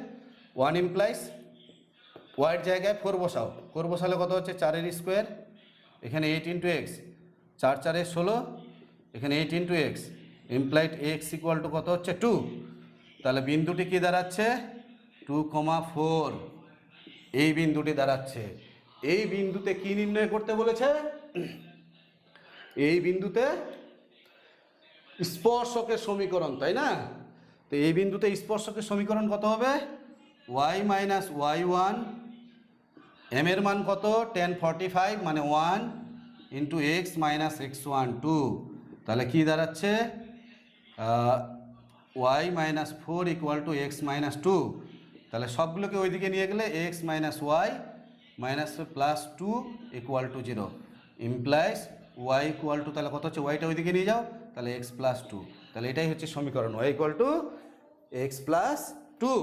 1 ইমপ্লাইজ y এর জায়গায় 4 বসাও, 4 বসালে কত হচ্ছে 4 এর স্কোয়ার, এখানে 8 ইন্টু এক্স, 4 4 16, এখানে 8 into x, implied x equal to কত হচ্ছে 2। তাহলে বিন্দুটি কি দাঁড়াচ্ছে 2,4, এই বিন্দুটি দাঁড়াচ্ছে। এই বিন্দুতে কি নির্ণয় করতে বলেছে, এই বিন্দুতে স্পর্শকের সমীকরণ, তাই না? তো এই বিন্দুতে স্পর্শকের সমীকরণ কত হবে? Y minus y one, m এর মান কত? 1045 মানে 1 into x minus x one 2, তাহলে কী দাঁড়াচ্ছে? Y minus 4 equal to x minus 2, তাহলে সবগুলোকে ওইদিকে নিয়ে গেলে x minus y minus plus 2 equal to 0 implies y equal to, তাহলে কত হচ্ছে? ওয়াইটা ওইদিকে নিয়ে যাও, তাহলে এক্স প্লাস 2, তাহলে এটাই হচ্ছে সমীকরণ y equal to x plus 2,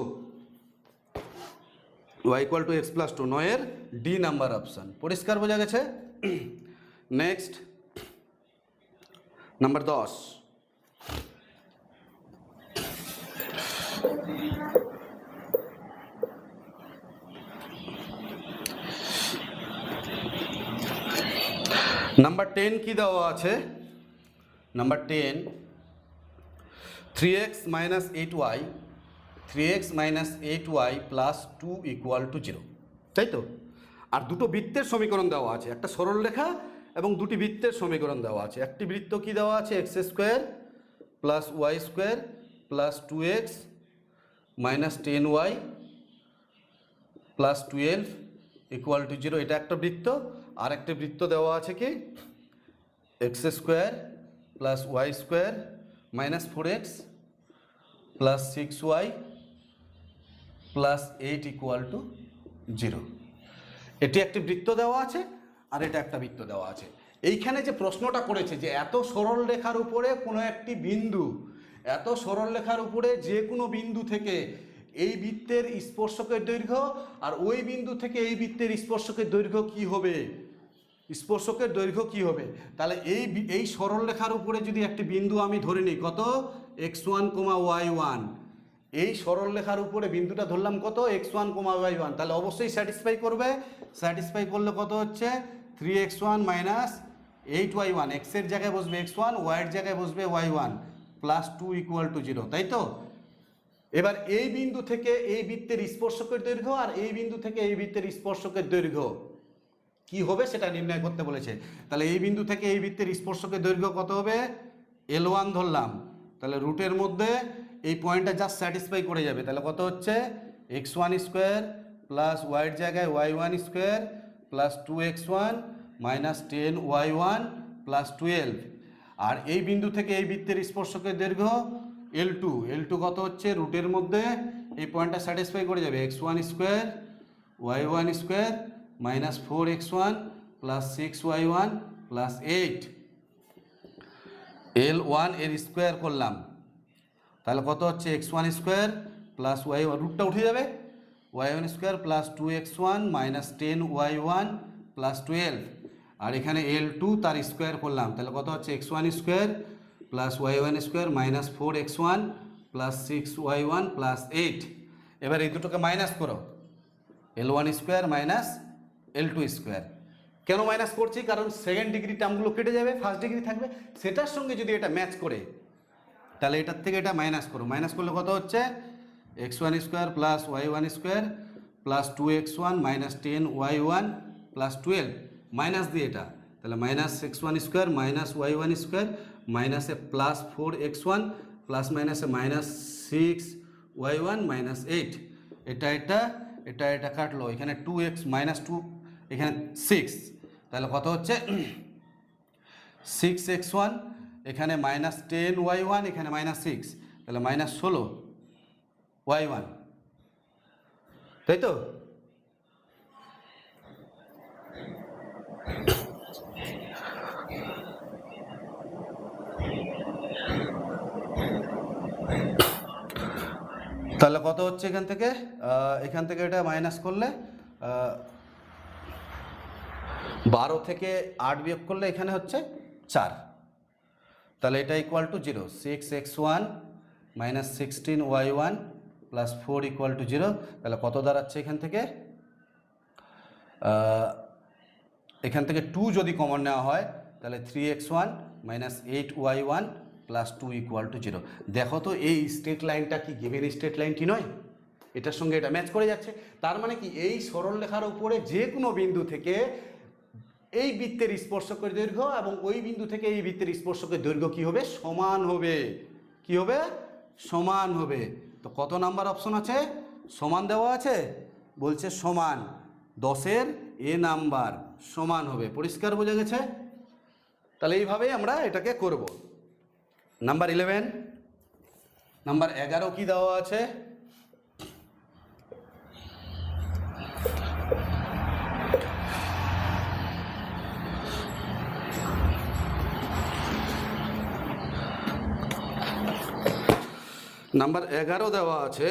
y equal to x plus 2, 9 এর ডি নাম্বার অপশান। পরিষ্কার বোঝা গেছে? নেক্সট নাম্বার 10, নাম্বার 10 কি দেওয়া আছে? Number 10 3x minus 8y, 3x minus 8y plus 2 equal to 0, তাই তো? আর দুটো বৃত্তের সমীকরণ দেওয়া আছে, একটা সরল রেখা এবং দুটি বৃত্তের সমীকরণ দেওয়া আছে। একটি বৃত্ত কি দেওয়া আছে? X square plus y square plus 2x minus 10y plus 12 equal to 0, এটা একটা বৃত্ত। আর একটা বৃত্ত দেওয়া আছে কি? X square plus y square minus 4x plus 6y plus 8 equal to 0, এটি একটি বৃত্ত দেওয়া আছে আর এটা একটা বৃত্ত দেওয়া আছে। এইখানে যে প্রশ্নটা করেছে যে এত সরল রেখার উপরে কোনো একটি বিন্দু, এত সরল রেখার উপরে যে কোনো বিন্দু থেকে এই বৃত্তের স্পর্শকের দৈর্ঘ্য আর ওই বিন্দু থেকে এই বৃত্তের স্পর্শকের দৈর্ঘ্য কি হবে? স্পর্শকের দৈর্ঘ্য কি হবে? তাহলে এই সরল রেখার উপরে যদি একটি বিন্দু আমি ধরে নিই, কত? x1, y1, এই সরল রেখার উপরে বিন্দুটা ধরলাম কত? x1, y1, তাহলে অবশ্যই স্যাটিসফাই করবে। স্যাটিসফাই করলে কত হচ্ছে? 3x1 মাইনাস 8y1, এক্সের জায়গায় বসবে x1, ওয়াইয়ের জায়গায় বসবে y1 প্লাস 2 ইকুয়াল টু 0, তাই তো? এবার এই বিন্দু থেকে এই বৃত্তের স্পর্শকের দৈর্ঘ্য আর এই বিন্দু থেকে এই বৃত্তের স্পর্শকের দৈর্ঘ্য কি হবে সেটা নির্ণয় করতে বলেছে। তাহলে এই বিন্দু থেকে এই বৃত্তের স্পর্শকের দৈর্ঘ্য কত হবে? L1 ধরলাম, তাহলে রুটের মধ্যে এই পয়েন্টটা জাস্ট স্যাটিসফাই করে যাবে, তাহলে কত হচ্ছে? x1 স্কোয়ার প্লাস ওয়াইয়ের জায়গায় y1 square plus 2x1 minus 10y1 plus 12। আর এই বিন্দু থেকে এই বৃত্তের স্পর্শকের দৈর্ঘ্য L2 কত হচ্ছে? রুটের মধ্যে এই পয়েন্টটা স্যাটিসফাই করে যাবে, x1 square y1 square minus 4x1 plus 6y1 plus 8, L1 এর স্কোয়ার করলাম, তাহলে কত হচ্ছে? x1 স্কোয়ার প্লাস y1, রুটটা উঠে যাবে, y1 square plus 2x1 minus 10y1 plus 12। আর এখানে L2 তার স্কোয়ার করলাম, তাহলে কত হচ্ছে? x1 square plus y1 square minus 4x1 plus 6y1 plus 8। এবার এই দুটোকে মাইনাস করো, L1 square minus L2 square. কেন মাইনাস করছি? কারণ সেকেন্ড ডিগ্রি টার্মগুলো কেটে যাবে, ফার্স্ট ডিগ্রি থাকবে, সেটার সঙ্গে যদি এটা ম্যাচ করে তাহলে এটার থেকে এটা মাইনাস করো। মাইনাস করলে কত হচ্ছে? x1 square plus y1 square plus 2x1 minus 10y1 plus 12, minus দিয়ে এটা, তাহলে minus x1 square minus y1 square মাইনাসে প্লাস 4x1 প্লাস মাইনাসে মাইনাস 6y1 মাইনাস 8, এটা কাটলো, এখানে 2x মাইনাস 2, এখানে 6, তাহলে কত হচ্ছে? 6x1, এখানে মাইনাস 10y1, এখানে মাইনাস 6, তাহলে মাইনাস 16y1, তাই তো? তাহলে কত হচ্ছে এখান থেকে? এটা মাইনাস করলে 12 থেকে 8 বিয়োগ করলে এখানে হচ্ছে 4, তাহলে এটা equal to 0, 6x1 minus 16y1 plus 4 equal to 0, তাহলে কত দাঁড়াচ্ছে এখান থেকে? এখান থেকে 2 যদি কমন নেওয়া হয় তাহলে 3x1 minus 8y1 plus 2 equal to 0। দেখো তো এই স্ট্রেট লাইনটা কি গিভেন স্ট্রেট লাইনটি নয়? এটার সঙ্গে এটা ম্যাচ করে যাচ্ছে, তার মানে কি এই সরল রেখার উপরে যে কোনো বিন্দু থেকে এই বৃত্তের স্পর্শকের দৈর্ঘ্য এবং ওই বিন্দু থেকে এই বৃত্তের স্পর্শকের দৈর্ঘ্য কি হবে? সমান হবে। কি হবে? সমান হবে। তো কত নাম্বার অপশন আছে? সমান দেওয়া আছে, বলছে সমান 10-এর এ নাম্বার সমান হবে। পরিষ্কার বোঝা গেছে? তাহলে এইভাবেই আমরা এটাকে করব। নাম্বার 11, নাম্বার 11 কি দেওয়া আছে? নাম্বার 11 দেওয়া আছে।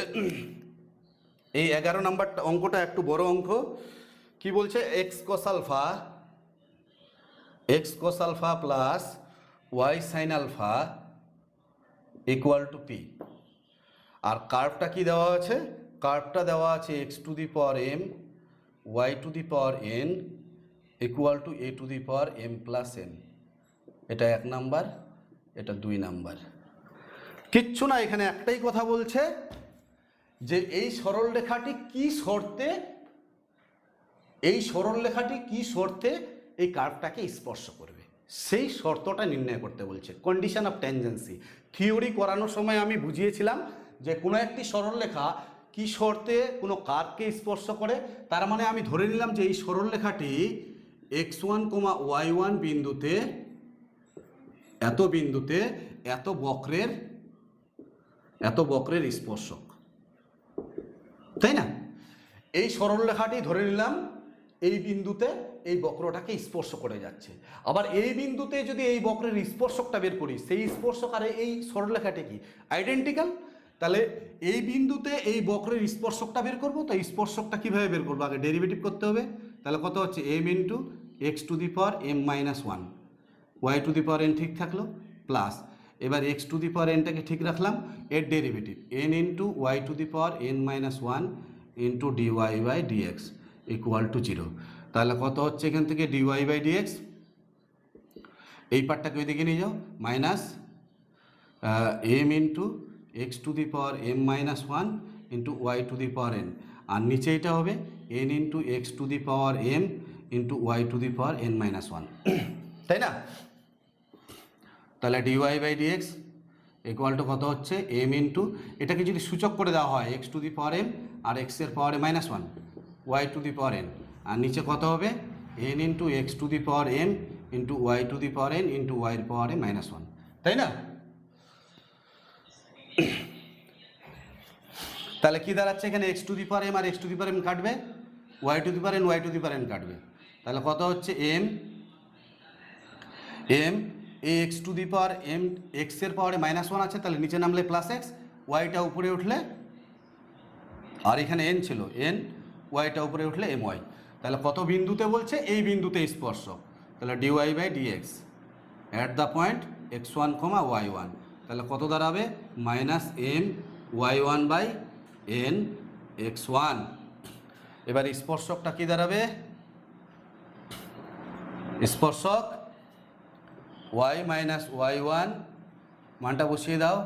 এই 11 নাম্বারটা অঙ্কটা একটু বড় অঙ্ক। কি বলছে? X cos alpha plus y sine alpha equal to p. আর কার্ভটা কি দেওয়া আছে? কার্ভটা দেওয়া আছে x to the power m y to the power n equal to a to the power m plus n. এটা 1 নাম্বার, এটা 2 নাম্বার। কিচ্ছু না, এখানে একটাই কথা বলছে যে এই সরলরেখাটি কি শর্তে, এই সরলরেখাটি কি শর্তে এই কার্ভটাকে স্পর্শ করবে, সেই শর্তটা নির্ণয় করতে বলছে। কন্ডিশন অফ ট্যানজেন্সি থিওরি করানোর সময় আমি বুঝিয়েছিলাম যে কোনো একটি সরলরেখা কি শর্তে কোনো কার্ভকে স্পর্শ করে। তার মানে আমি ধরে নিলাম যে এই সরলরেখাটি x1, y1 বিন্দুতে, এত বিন্দুতে এত বক্রের স্পর্শক, তাই না? এই সরলরেখাটি ধরে নিলাম এই বিন্দুতে এই বক্রটাকে স্পর্শ করে যাচ্ছে। আবার এই বিন্দুতে যদি এই বক্রের স্পর্শকটা বের করি, সেই স্পর্শক আর এই সরলরেখাটি কি আইডেন্টিক্যাল। তাহলে এই বিন্দুতে এই বক্রের স্পর্শকটা বের করব। তো স্পর্শকটা কিভাবে বের করবো? আগে ডেরিভেটিভ করতে হবে। তাহলে কত হচ্ছে? m into x to the power m minus 1 y to the power n ঠিক থাকলো, প্লাস এবার এক্স টু দি পাওয়ার nটাকে ঠিক রাখলাম, এর derivative n into y to the power n minus 1 into dy by dx equal to 0। তাহলে কত হচ্ছে এখান থেকে? ডিওয়াই বাই ডিএক্স, এই পার্টটাকে ওইদিকে নিয়ে যাও, minus m into x to the power m minus 1 into y to the power n, আর নিচে এটা হবে n into x to the power m into y to the power n minus 1, তাই না? তাহলে dy by dx equal to কত হচ্ছে? m into, এটাকে যদি সূচক করে দেওয়া হয় x to the power m আর এক্সের পাওয়ারে minus 1 y to the power n, আর নিচে কত হবে? n into x to the power m into y to the power n into ওয়াইয়ের পাওয়ারে মাইনাস 1, তাই না? তাহলে কি দাঁড়াচ্ছে এখানে? X to the power m আর x to the power m কাটবে, y to the power n y to the power n কাটবে। তাহলে কত হচ্ছে? m এই x to the power m এক্সের পাওয়ারে মাইনাস 1 আছে, তাহলে নিচে নামলে প্লাস এক্স, ওয়াইটা উপরে উঠলে, আর এখানে n ছিল n, ওয়াইটা উপরে উঠলে এম ওয়াই। তাহলে কত বিন্দুতে বলছে? এই বিন্দুতে স্পর্শক। তাহলে dy by dx at the point x1, y1, তাহলে কত দাঁড়াবে? Minus m y1 by n x1। এবার স্পর্শকটা কি দাঁড়াবে? স্পর্শক y মাইনাস y1 মানটা বসিয়ে দাও,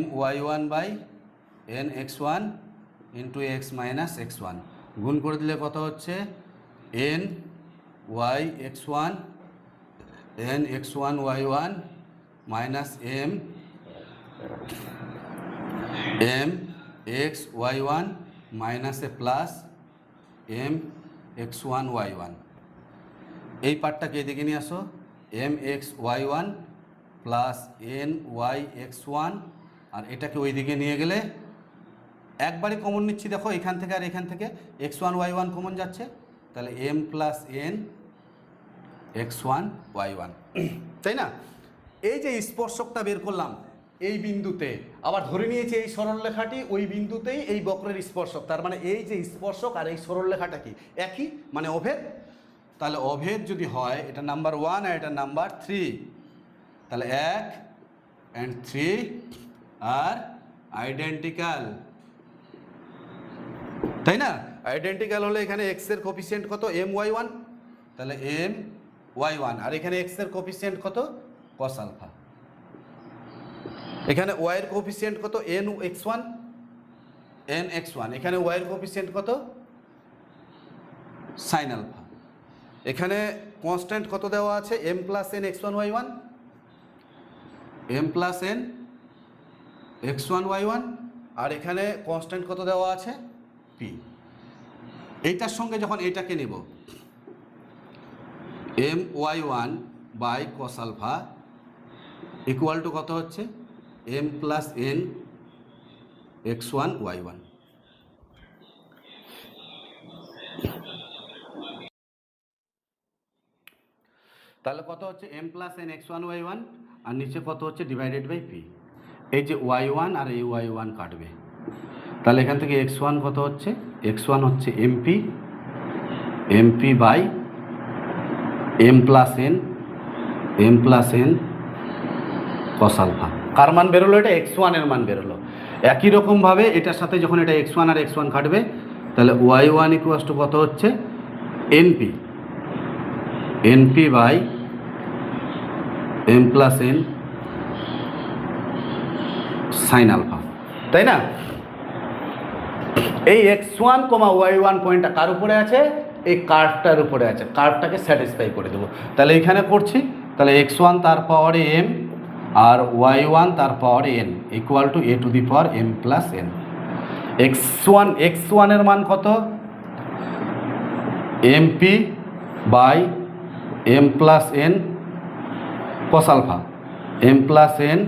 m y1 by n x1 into x minus x1, গুণ করে দিলে কত হচ্ছে? n y x1 n x1 y1 minus m x y1 minus এ প্লাস m x1 y1। এই পার্টটাকে এদিকে নিয়ে আসো, m x y1 plus n y x1, আর এটাকে ওই দিকে নিয়ে গেলে একবারই কমন নিচ্ছি, দেখো এখান থেকে আর এখান থেকে x1 y1 কমন যাচ্ছে, তাহলে m plus n x1 y1, তাই না? এই যে স্পর্শকটা বের করলাম এই বিন্দুতে, আবার ধরে নিয়েছি এই সরলরেখাটি ওই বিন্দুতেই এই বক্রের স্পর্শক, তার মানে এই যে স্পর্শক আর এই সরলরেখাটা কি একই, মানে অভেদ। তাহলে অভেদ যদি হয়, এটা নাম্বার 1 আর এটা নাম্বার 3, তাহলে 1 and 3 আর আইডেন্টিক্যাল, তাই না? আইডেন্টিক্যাল হলে এখানে এক্স এর কোফিসিয়েন্ট কত? m y1, তাহলে m y1, আর এখানে এক্স এর কোফিসিয়েন্ট কত? cos alpha. এখানে y এর কোফিসিয়েন্ট কত? n x1, এখানে y এর কোফিসিয়েন্ট কত? sin alpha. এখানে কনস্ট্যান্ট কত দেওয়া আছে? m plus n x1 y1, m plus n x1 y1, আর এখানে কনস্ট্যান্ট কত দেওয়া আছে, p। এইটার সঙ্গে যখন এইটাকে নেব, my1 by cos alpha equal to কত হচ্ছে, m plus n x1 y1। তাহলে কত হচ্ছে m plus n x1 y1, আর নিচে কত হচ্ছে ডিভাইডেড বাই p। এই যে y1 আর এই y1 কাটবে, তাহলে এখান থেকে x1 কত হচ্ছে, x1 হচ্ছে mp by m plus n cos alpha. কার মান বেরোলো, এটা x1 এর মান বেরোলো। একই রকমভাবে এটার সাথে যখন এটা x1 আর x1 কাটবে, তাহলে y1 ইকুয়াস টু কত হচ্ছে, np by m plus n sine alpha, তাই না? এই x1, y1 পয়েন্টটা কার উপরে আছে, এই কার্ভটার উপরে আছে। কার্ভটাকে স্যাটিসফাই করে দেবো। তাহলে এখানে করছি, তাহলে x1 তার পাওয়ারে m আর y1 তার পাওয়ারে n equal to a to the power m plus n। x1 এর মান কত, mp by m plus n cos alpha, m plus n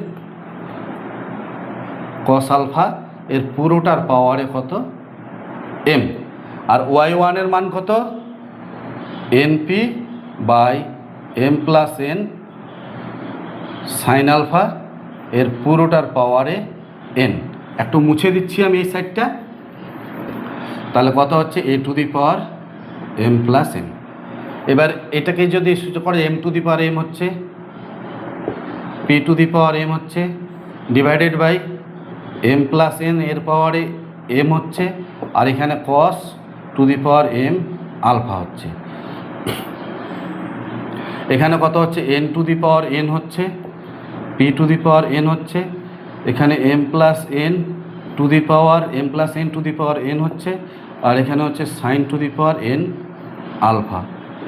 cos alpha, এর পুরোটার পাওয়ারে কত, m। আর y1 এর মান কত, np by m plus n sine alpha, এর পুরোটার পাওয়ারে n। একটু মুছে দিচ্ছি আমি এই সাইডটা, তাহলে কত হচ্ছে a to the power m plus n। এবার এটাকে যদি সূচক করে m to the power m হচ্ছে, p to the power m হচ্ছে, divided by m plus n এর পাওয়ারে m হচ্ছে, আর এখানে cos to the power m alpha হচ্ছে। এখানে কত হচ্ছে, n to the power n হচ্ছে, p to the power n হচ্ছে, এখানে m plus n to the power n হচ্ছে, আর এখানে হচ্ছে sine to the power n alpha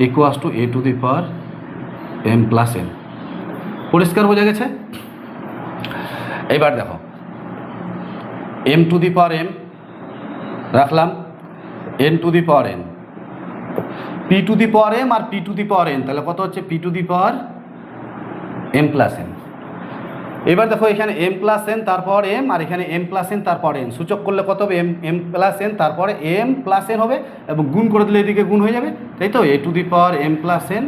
equals to a to the power m plus n। পরিষ্কার বোঝা গেছে? এবার দেখো, m to the power m রাখলাম, n to the power n, p to the power m আর p to the power n, তাহলে কত হচ্ছে p to the power m plus n। এবার দেখো এখানে m প্লাস n তারপর m, আর এখানে m প্লাস n তারপর n, সূচক করলে কত হবে, m প্লাস n তারপরে m প্লাস n হবে, এবং গুণ করে দিলে এদিকে গুণ হয়ে যাবে, তাই তো? a to the power m plus n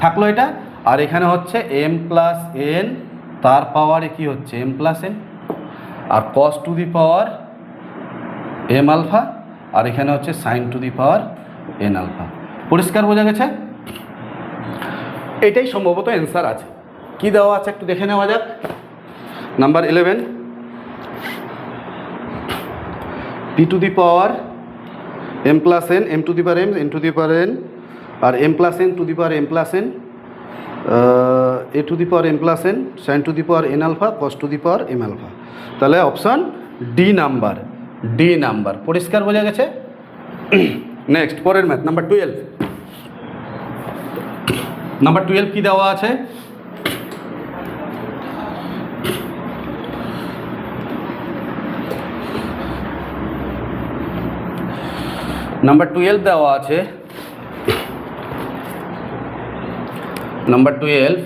থাকলো এটা, আর এখানে হচ্ছে m প্লাস n তার পাওয়ারে কি হচ্ছে, m প্লাস n, আর cos to the power m alpha, আর এখানে হচ্ছে sine to the power n alpha. পরিষ্কার বোঝা গেছে? এটাই সম্ভবত অ্যান্সার আছে। কি দেওয়া আছে একটু দেখে নেওয়া যাক। Number 11, p to the power m plus n, m to the power m, n to the power n, আর m plus n to the power m plus n, a to the power m plus n, sine to the power n alpha, cos to the power m alpha. তাহলে option D number. পরিষ্কার বোঝা গেছে? Next পরের math number 12। Number 12 কি দেওয়া আছে, number 12 দেওয়া আছে। নাম্বার 12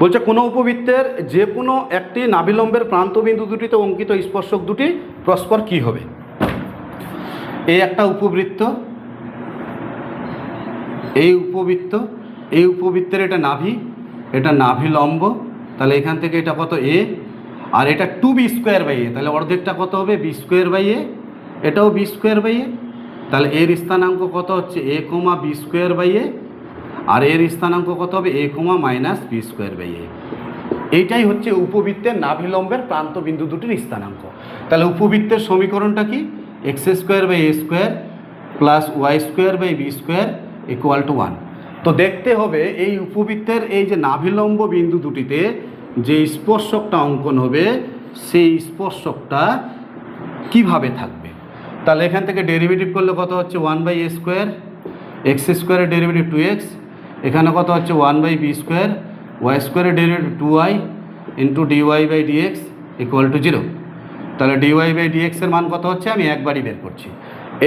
বলছে কোনো উপবৃত্তের যে কোনো একটি নাভিলম্বের প্রান্তবিন্দু দুটিতে অঙ্কিত স্পর্শক দুটি পরস্পর কী হবে। এই একটা উপবৃত্ত, এই উপবৃত্তের এটা নাভি লম্ব, তাহলে এখান থেকে এটা কত a, আর এটা 2b স্কোয়ার বাই a, তাহলে অর্ধেকটা কত হবে b স্কোয়ার বাই a, এটাও b স্কোয়ার বাই a, তাহলে এর স্থানাঙ্ক কত হচ্ছে a, b square by a, আর এর স্থানাঙ্ক কত হবে a, minus b square by a। এইটাই হচ্ছে উপবৃত্তের নাভিলম্বের প্রান্তবিন্দু দুটির স্থানাঙ্ক। তাহলে উপবৃত্তের সমীকরণটা কি, x square by a square plus y square by b square equal to 1। তো দেখতে হবে এই উপবৃত্তের এই যে নাভিলম্ব বিন্দু দুটিতে যে স্পর্শকটা অঙ্কন হবে সেই স্পর্শকটা কিভাবে থাকবে। তাহলে এখান থেকে ডেরিভেটিভ করলে কত হচ্ছে 1 বাই a স্কোয়ার, x স্কোয়ারের ডেরিভেটিভ 2x, এখানে কত হচ্ছে 1 বাই b স্কোয়ার, y স্কোয়ারের derivative 2y into dy by dx equal to 0। তাহলে ডিওয়াই বাই ডিএক্সের মান কত হচ্ছে আমি একবারই বের করছি,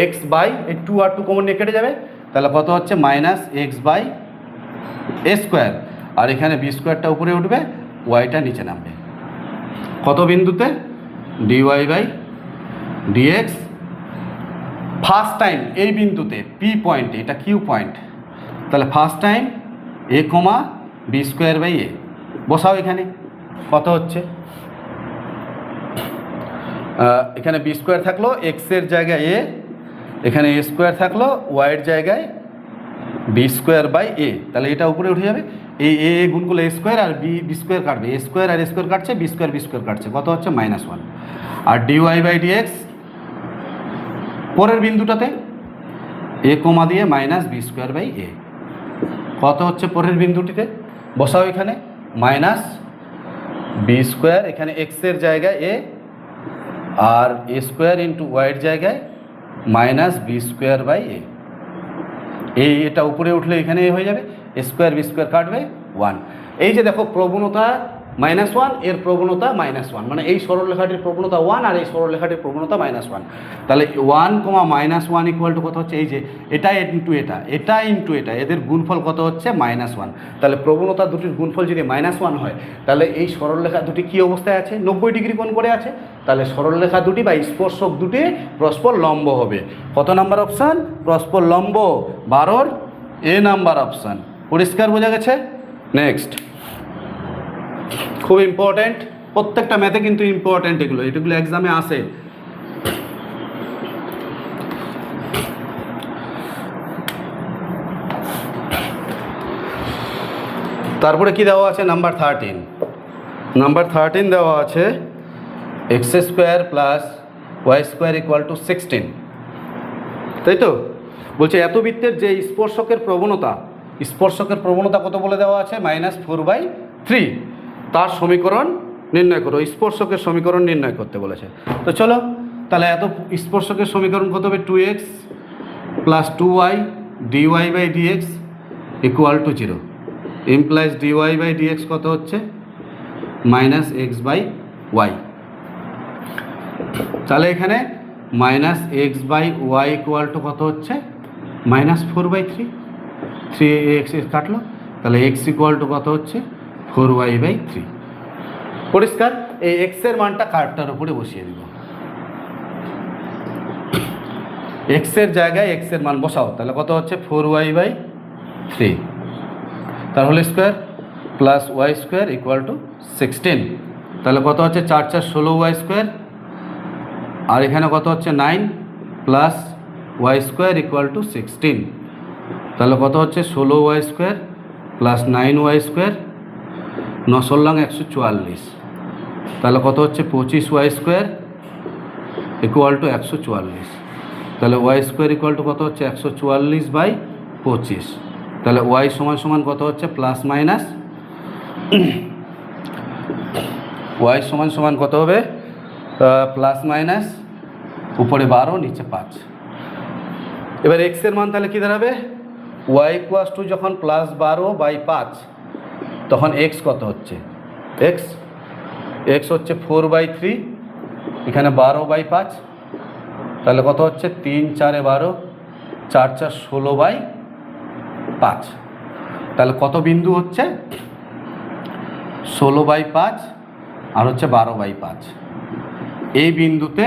এক্স বাই এই 2 আর 2 কমন নিয়ে কেটে যাবে, তাহলে কত হচ্ছে minus x by a square, আর এখানে বি স্কোয়ারটা উপরে উঠবে, ওয়াইটা নিচে নামবে। কত বিন্দুতে? Dy by dx first time এই বিন্দুতে পি পয়েন্টে, এটা কিউ পয়েন্ট, তাহলে first time a comma b square by a বসাও। এখানে কত হচ্ছে, এখানে বি স্কোয়ার থাকলো এক্সের জায়গায় এ, এখানে এ স্কোয়ার থাকলো ওয়াইয়ের জায়গায় বি স্কোয়ার বাই এ, তাহলে এটা উপরে উঠে যাবে। এই এ গুণ করলে এ স্কোয়ার আর বি স্কোয়ার কাটবে, এ স্কোয়ার আর এ স্কোয়ার কাটছে, বি স্কোয়ার কাটছে, কত হচ্ছে -1। আর ডিওয়াই বাই ডিএক্স পরের বিন্দুটাতে এ কমা দিয়ে মাইনাস বি স্কোয়ার বাই এ, কত হচ্ছে পরের বিন্দুটিতে বসাও, এখানে মাইনাস বি স্কোয়ার, এখানে এক্সের জায়গায় এ আর এ স্কোয়ার ইন্টু ওয়াইয়ের জায়গায় মাইনাস বি স্কোয়ার বাই এ। এটা উপরে উঠলে এখানে হয়ে যাবে, এ স্কোয়ার বি স্কোয়ার কাটবে 1। এই যে দেখো প্রবণতা -1, এর প্রবণতা -1, মানে এই সরলরেখাটির প্রবণতা 1 আর এই সরলরেখাটির প্রবণতা -1। তাহলে 1, -1 ইকুয়াল টু কত হচ্ছে, এই যে এটা ইন্টু এটা, এটা ইন্টু এটা, এদের গুণফল কত হচ্ছে -1। তাহলে প্রবণতা দুটির গুণফল যদি -1 হয়, তাহলে এই সরলরেখা দুটি কী অবস্থায় আছে, 90 ডিগ্রি কোণ করে আছে। তাহলে সরলরেখা দুটি বা স্পর্শক দুটি পরস্পর লম্ব হবে। কত নাম্বার অপশান? পরস্পর লম্ব, 12 এ নাম্বার অপশান। পরিষ্কার বোঝা গেছে? নেক্সট, খুব ইম্পর্ট্যান্ট, প্রত্যেকটা ম্যাথে কিন্তু ইম্পর্ট্যান্ট এগুলো এক্সামে আসে। তারপরে কি দেওয়া আছে? নাম্বার 13 দেওয়া আছে x square plus y square equal to 16, তাই তো? বলছে এত বৃত্তের যে স্পর্শকের প্রবণতা কত বলে দেওয়া আছে? -4/3। তার সমীকরণ নির্ণয় করো, স্পর্শকের সমীকরণ নির্ণয় করতে বলেছে। তো চলো, তাহলে এত স্পর্শকের সমীকরণ কত হবে? 2x plus 2y dy by dx equal to 0, implies dy by dx কত হচ্ছে? -x by y। তাহলে এখানে -x by y equal to কত হচ্ছে? -4/3, 3x কাটলো, তাহলে x ইকুয়াল টু কত হচ্ছে? 4y/3। পরিষ্কার? এই এক্সের মানটা কার্ভটার উপরে বসিয়ে দিব, এক্সের জায়গায় এক্সের মান বসাও, তাহলে কত হচ্ছে? 4y/3, তার whole square plus y square equal to 16। তাহলে কত হচ্ছে? 4 4 16y স্কোয়ার, আর এখানে কত হচ্ছে? 9 plus y square equal to 16। তাহলে কত হচ্ছে? 16y square plus 9y square, 9 16 144, তাহলে কত হচ্ছে? 25y square equal two 144। তাহলে ওয়াই স্কোয়ার ইকুয়াল টু কত হচ্ছে? 144/25। তাহলে ওয়াই সমান কত হচ্ছে? প্লাস মাইনাস, ওয়াই সমান কত হবে? প্লাস মাইনাস, উপরে 12 নিচে 5। এবার এক্সের মান তাহলে কী দাঁড়াবে? ওয়াই ইকুয়াস টু যখন +12/5, তখন এক্স কত হচ্ছে? এক্স হচ্ছে 4/3, এখানে 12/5, তাহলে কত হচ্ছে? 3 4 12, 4 4 16/5। তাহলে কত বিন্দু হচ্ছে? 16/5 আর হচ্ছে 12/5। এই বিন্দুতে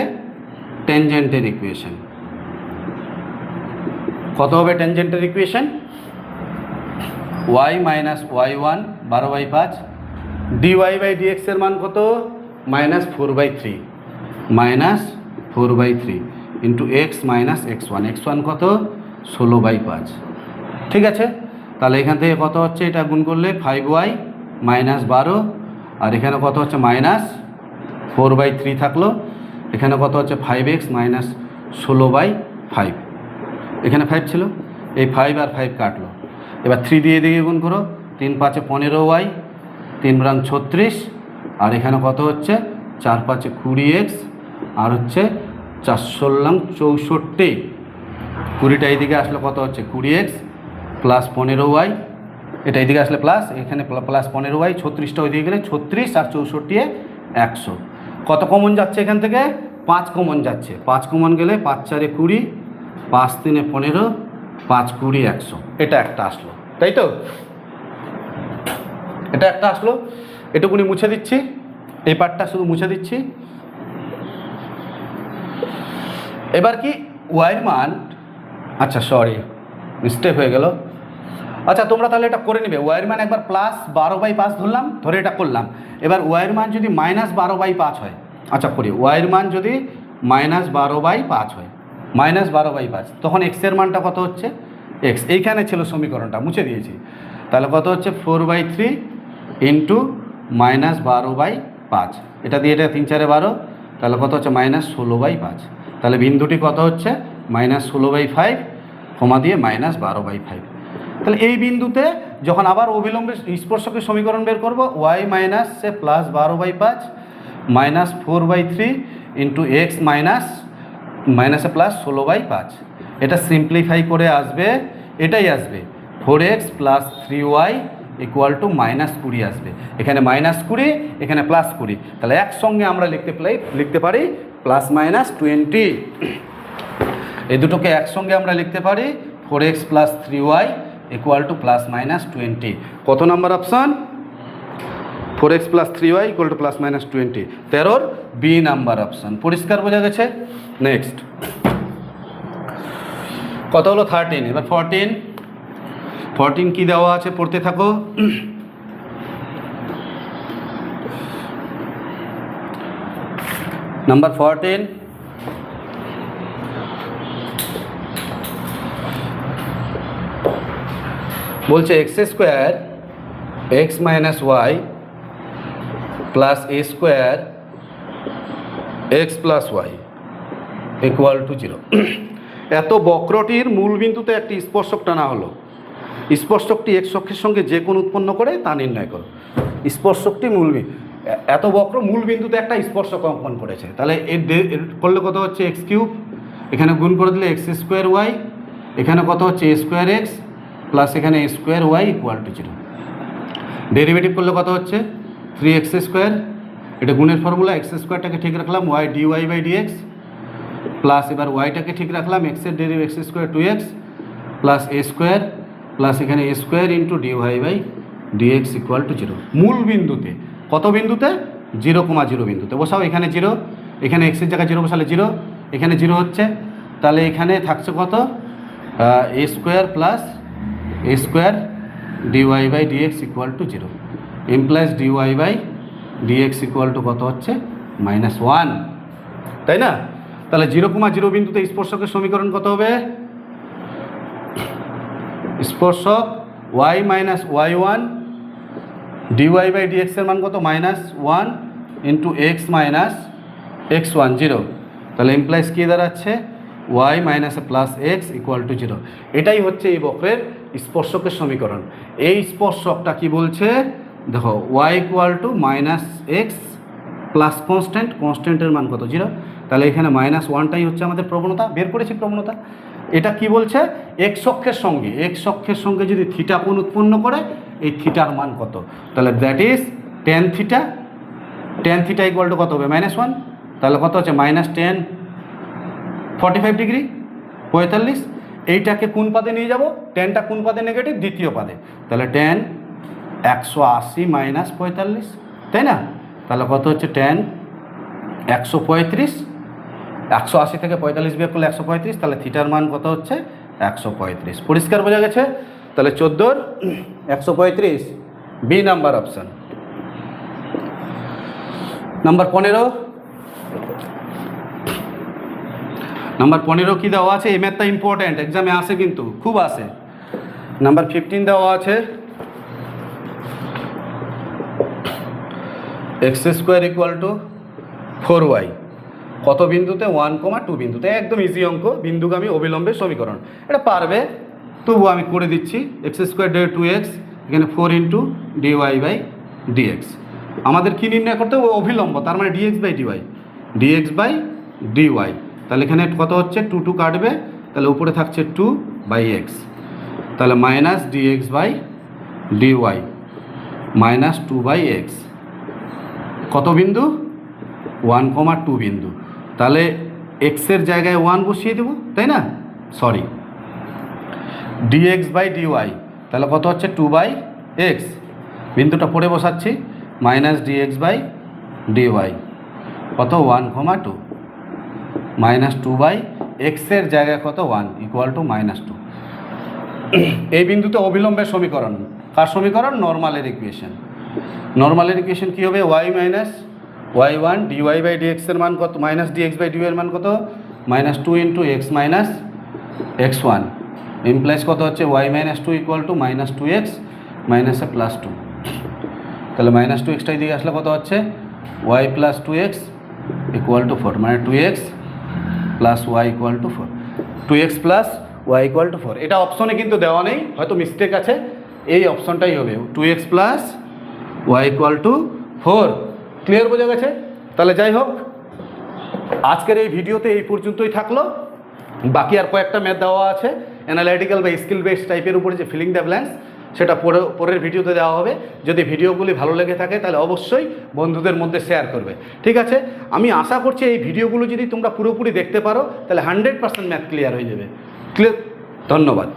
টেনজেন্টের ইকুয়েশন কত হবে? টেনজেন্টের equation y - y1 12/5, dy by dx এর মান কত? -4/3, -4/3 ইন্টু x - x1, x1 কত? 16/5। ঠিক আছে, তাহলে এখান থেকে কত হচ্ছে? এটা গুণ করলে 5y -12, আর এখানে কত হচ্ছে? -4/3 থাকলো, এখানে কত হচ্ছে? 5x -16/5, এখানে 5 ছিল, এই 5 আর 5 কাটলো। এবার 3 দিয়ে দিকে গুণ করো, 3 5 15y, 3 রং 36, আর এখানে কত হচ্ছে? 4 5 20x, আর হচ্ছে 4 16 64, 20টা এইদিকে আসলে কত হচ্ছে? 20x প্লাস 15y, এটা এইদিকে আসলে প্লাস, এখানে প্লাস 15y, 36টা ওইদিকে গেলে 36 আর 64 100, কত কমন যাচ্ছে এখান থেকে? 5 কমন যাচ্ছে। 5 কমন গেলে 5 4 20, 5 3 15, 5 20 100। এটা একটা আসলো, তাই তো? এটা একটা আসলো। এটুকুনি মুছে দিচ্ছি, এই পার্টটা শুধু মুছে দিচ্ছি। এবার কি ওয়াইয়ের মান, আচ্ছা সরি মিস্টেক হয়ে গেল। আচ্ছা তোমরা তাহলে এটা করে নেবে। ওয়াইয়ের মান একবার +12/5 ধরলাম, ধরে এটা করলাম। এবার ওয়াইয়ের মান যদি -12/5 হয়, আচ্ছা করি, ওয়াইয়ের মান যদি -12/5 হয়, -12/5, তখন এক্সের মানটা কত হচ্ছে? এক্স এইখানে ছিল সমীকরণটা, মুছে দিয়েছি। তাহলে কত হচ্ছে? 4/3 ইন্টু -12/5। এটা দিয়ে এটা 3 4 12, তাহলে কত হচ্ছে? -16/5। তাহলে বিন্দুটি কত হচ্ছে? -16/5, কমা দিয়ে -12/5। তাহলে এই বিন্দুতে যখন আবার অবিলম্বে স্পর্শকের সমীকরণ বের করব, y মাইনাস সে +12/5 -4/3 ইন্টু এক্স মাইনাসে +16/5। এটা সিম্পলিফাই করে আসবে, এটাই আসবে 4x + 3y = -20 আসবে। এখানে -20, এখানে +20, তাহলে একসঙ্গে আমরা লিখতে পারি +-20। এই দুটোকে একসঙ্গে আমরা লিখতে পারি 4x + 3y = +-20। কত number option? 4x + 3y = +-20। 13 B number option. পরিষ্কার বোঝা গেছে? নেক্সট কত হলো? 13। এবার 14 কি দেওয়া আছে পড়তে থাকো। নাম্বার 14 বলছে x² x - y + a² x + y = 0। এত বক্রটির মূল বিন্দুতে একটি স্পর্শক টানা হলো। স্পর্শকটি x অক্ষের সঙ্গে যে কোণ উৎপন্ন করে তা নির্ণয় করো। স্পর্শকটি এত বক্র মূল বিন্দুতে একটা স্পর্শক অঙ্কন করেছে। তাহলে এর করলে কত হচ্ছে? x³ এখানে গুণ করে দিলে x² y, এখানে কত হচ্ছে? a² x প্লাস এখানে a² y = 0। ডেরিভেটিভ করলে কত হচ্ছে? 3x²। এটা গুণের ফর্মুলা, x²টাকে ঠিক রাখলাম, y dy/dx প্লাস এবার ওয়াইটাকে ঠিক রাখলাম, এক্সের derivative x² 2x plus a² plus এখানে a² ইন্টু dy/dx = 0। মূল বিন্দুতে, কত বিন্দুতে? 0,0 বিন্দুতে বসাও। এখানে 0, এখানে এক্সের জায়গায় 0 বসালে 0, এখানে 0 হচ্ছে। তাহলে এখানে থাকছে কত? a² plus a² dy/dx = 0 implies dy/dx = কত হচ্ছে? -1, তাই না? তাহলে 0,0 বিন্দুতে স্পর্শকের সমীকরণ কত হবে? স্পর্শক y - y1 dy/dx এর মান কত? -1 ইন্টু x - x1 0। তাহলে ইমপ্লাইজ কী দাঁড়াচ্ছে? y - x = 0। এটাই হচ্ছে এই বক্রের স্পর্শকের সমীকরণ। এই স্পর্শকটা কি বলছে দেখো, y = -x প্লাস কনস্ট্যান্টের মান কত? 0। তাহলে এখানে -1টাই হচ্ছে আমাদের প্রবণতা, বের করেছি প্রবণতা। এটা কি বলছে? x অক্ষের সঙ্গে যদি থিটা কোণ উৎপন্ন করে, এই থিটার মান কত? তাহলে দ্যাট ইজ tan θ। tan θ = কত হবে? -1। তাহলে কত হচ্ছে? -10 45 ডিগ্রি 45। এইটাকে কোন পাদে নিয়ে যাব? টেনটা কোন পাদে নেগেটিভ? দ্বিতীয় পাদে। তাহলে tan 180 - 45, তাই না? তাহলে কত হচ্ছে? tan 135। 180 থেকে 45 বিয়োগ করলে 135, তাহলে থিটার মান কত হচ্ছে? 135। পরিষ্কার বোঝা গেছে? তাহলে 14 135 বি নাম্বার অপশান। নাম্বার 15 কি দেওয়া আছে? এই ম্যাথটা ইম্পর্ট্যান্ট, এক্সামে আসে, কিন্তু খুব আসে। নাম্বার 15 দেওয়া আছে x² = 4y কত বিন্দুতে? 1,2 বিন্দুতে। একদম ইজি অঙ্ক, বিন্দুগামী অবিলম্বে সমীকরণ। এটা পারবে, তবু আমি করে দিচ্ছি। x² 2x, এখানে 4 ইন্টু dy/dx। আমাদের কি নির্ণয় করতে হবে? অভিলম্ব, তার মানে dx/dy। তাহলে এখানে কত হচ্ছে? 2 2 কাটবে, তাহলে উপরে থাকছে 2/x, তাহলে -dx/dy -2/x। কত বিন্দু? 1,2 বিন্দু, তাহলে এক্সের জায়গায় 1 বসিয়ে দেবো, তাই না? সরি, dx/dy, তাহলে কত হচ্ছে 2/x, বিন্দুটা পরে বসাচ্ছি, মাইনাস dx/dy কত 1,2, মাইনাস 2/x-এর জায়গায় কত 1 ইকুয়াল টু -2। এই বিন্দুতে অবিলম্বের সমীকরণ, কার সমীকরণ? নর্মালের ইকুয়েশন। নর্মালের ইকুয়েশন কী হবে? y মাইনাস y1 dy/dx এর মান কত, মাইনাস dx/dy এর মান কত, -2 into x minus x1 implies কত হচ্ছে y - 2 ইকুয়াল টু -2x মাইনাসে +2, তাহলে -2x দিকে আসলে কত হচ্ছে y + 2x ইকুয়াল টু 4, মানে 2x + y equal to 4, 2x + y equal to 4। এটা অপশনে কিন্তু দেওয়া নেই, হয়তো মিস্টেক আছে, এই অপশনটাই হবে 2x + y equal to 4। Clear, বোঝা গেছে? তাহলে যাই হোক, আজকের এই ভিডিওতে এই পর্যন্তই থাকলো। বাকি আর কয়েকটা ম্যাথ দেওয়া আছে অ্যানালাইটিক্যাল বা স্কিল বেসড টাইপের উপরে, যে ফিলিং দ্য ব্ল্যাঙ্কস, সেটা পরের ভিডিওতে দেওয়া হবে। যদি ভিডিওগুলি ভালো লেগে থাকে তাহলে অবশ্যই বন্ধুদের মধ্যে শেয়ার করবে, ঠিক আছে? আমি আশা করছি এই ভিডিওগুলো যদি তোমরা পুরোপুরি দেখতে পারো তাহলে 100% ম্যাথ ক্লিয়ার হয়ে যাবে। ক্লিয়ার, ধন্যবাদ।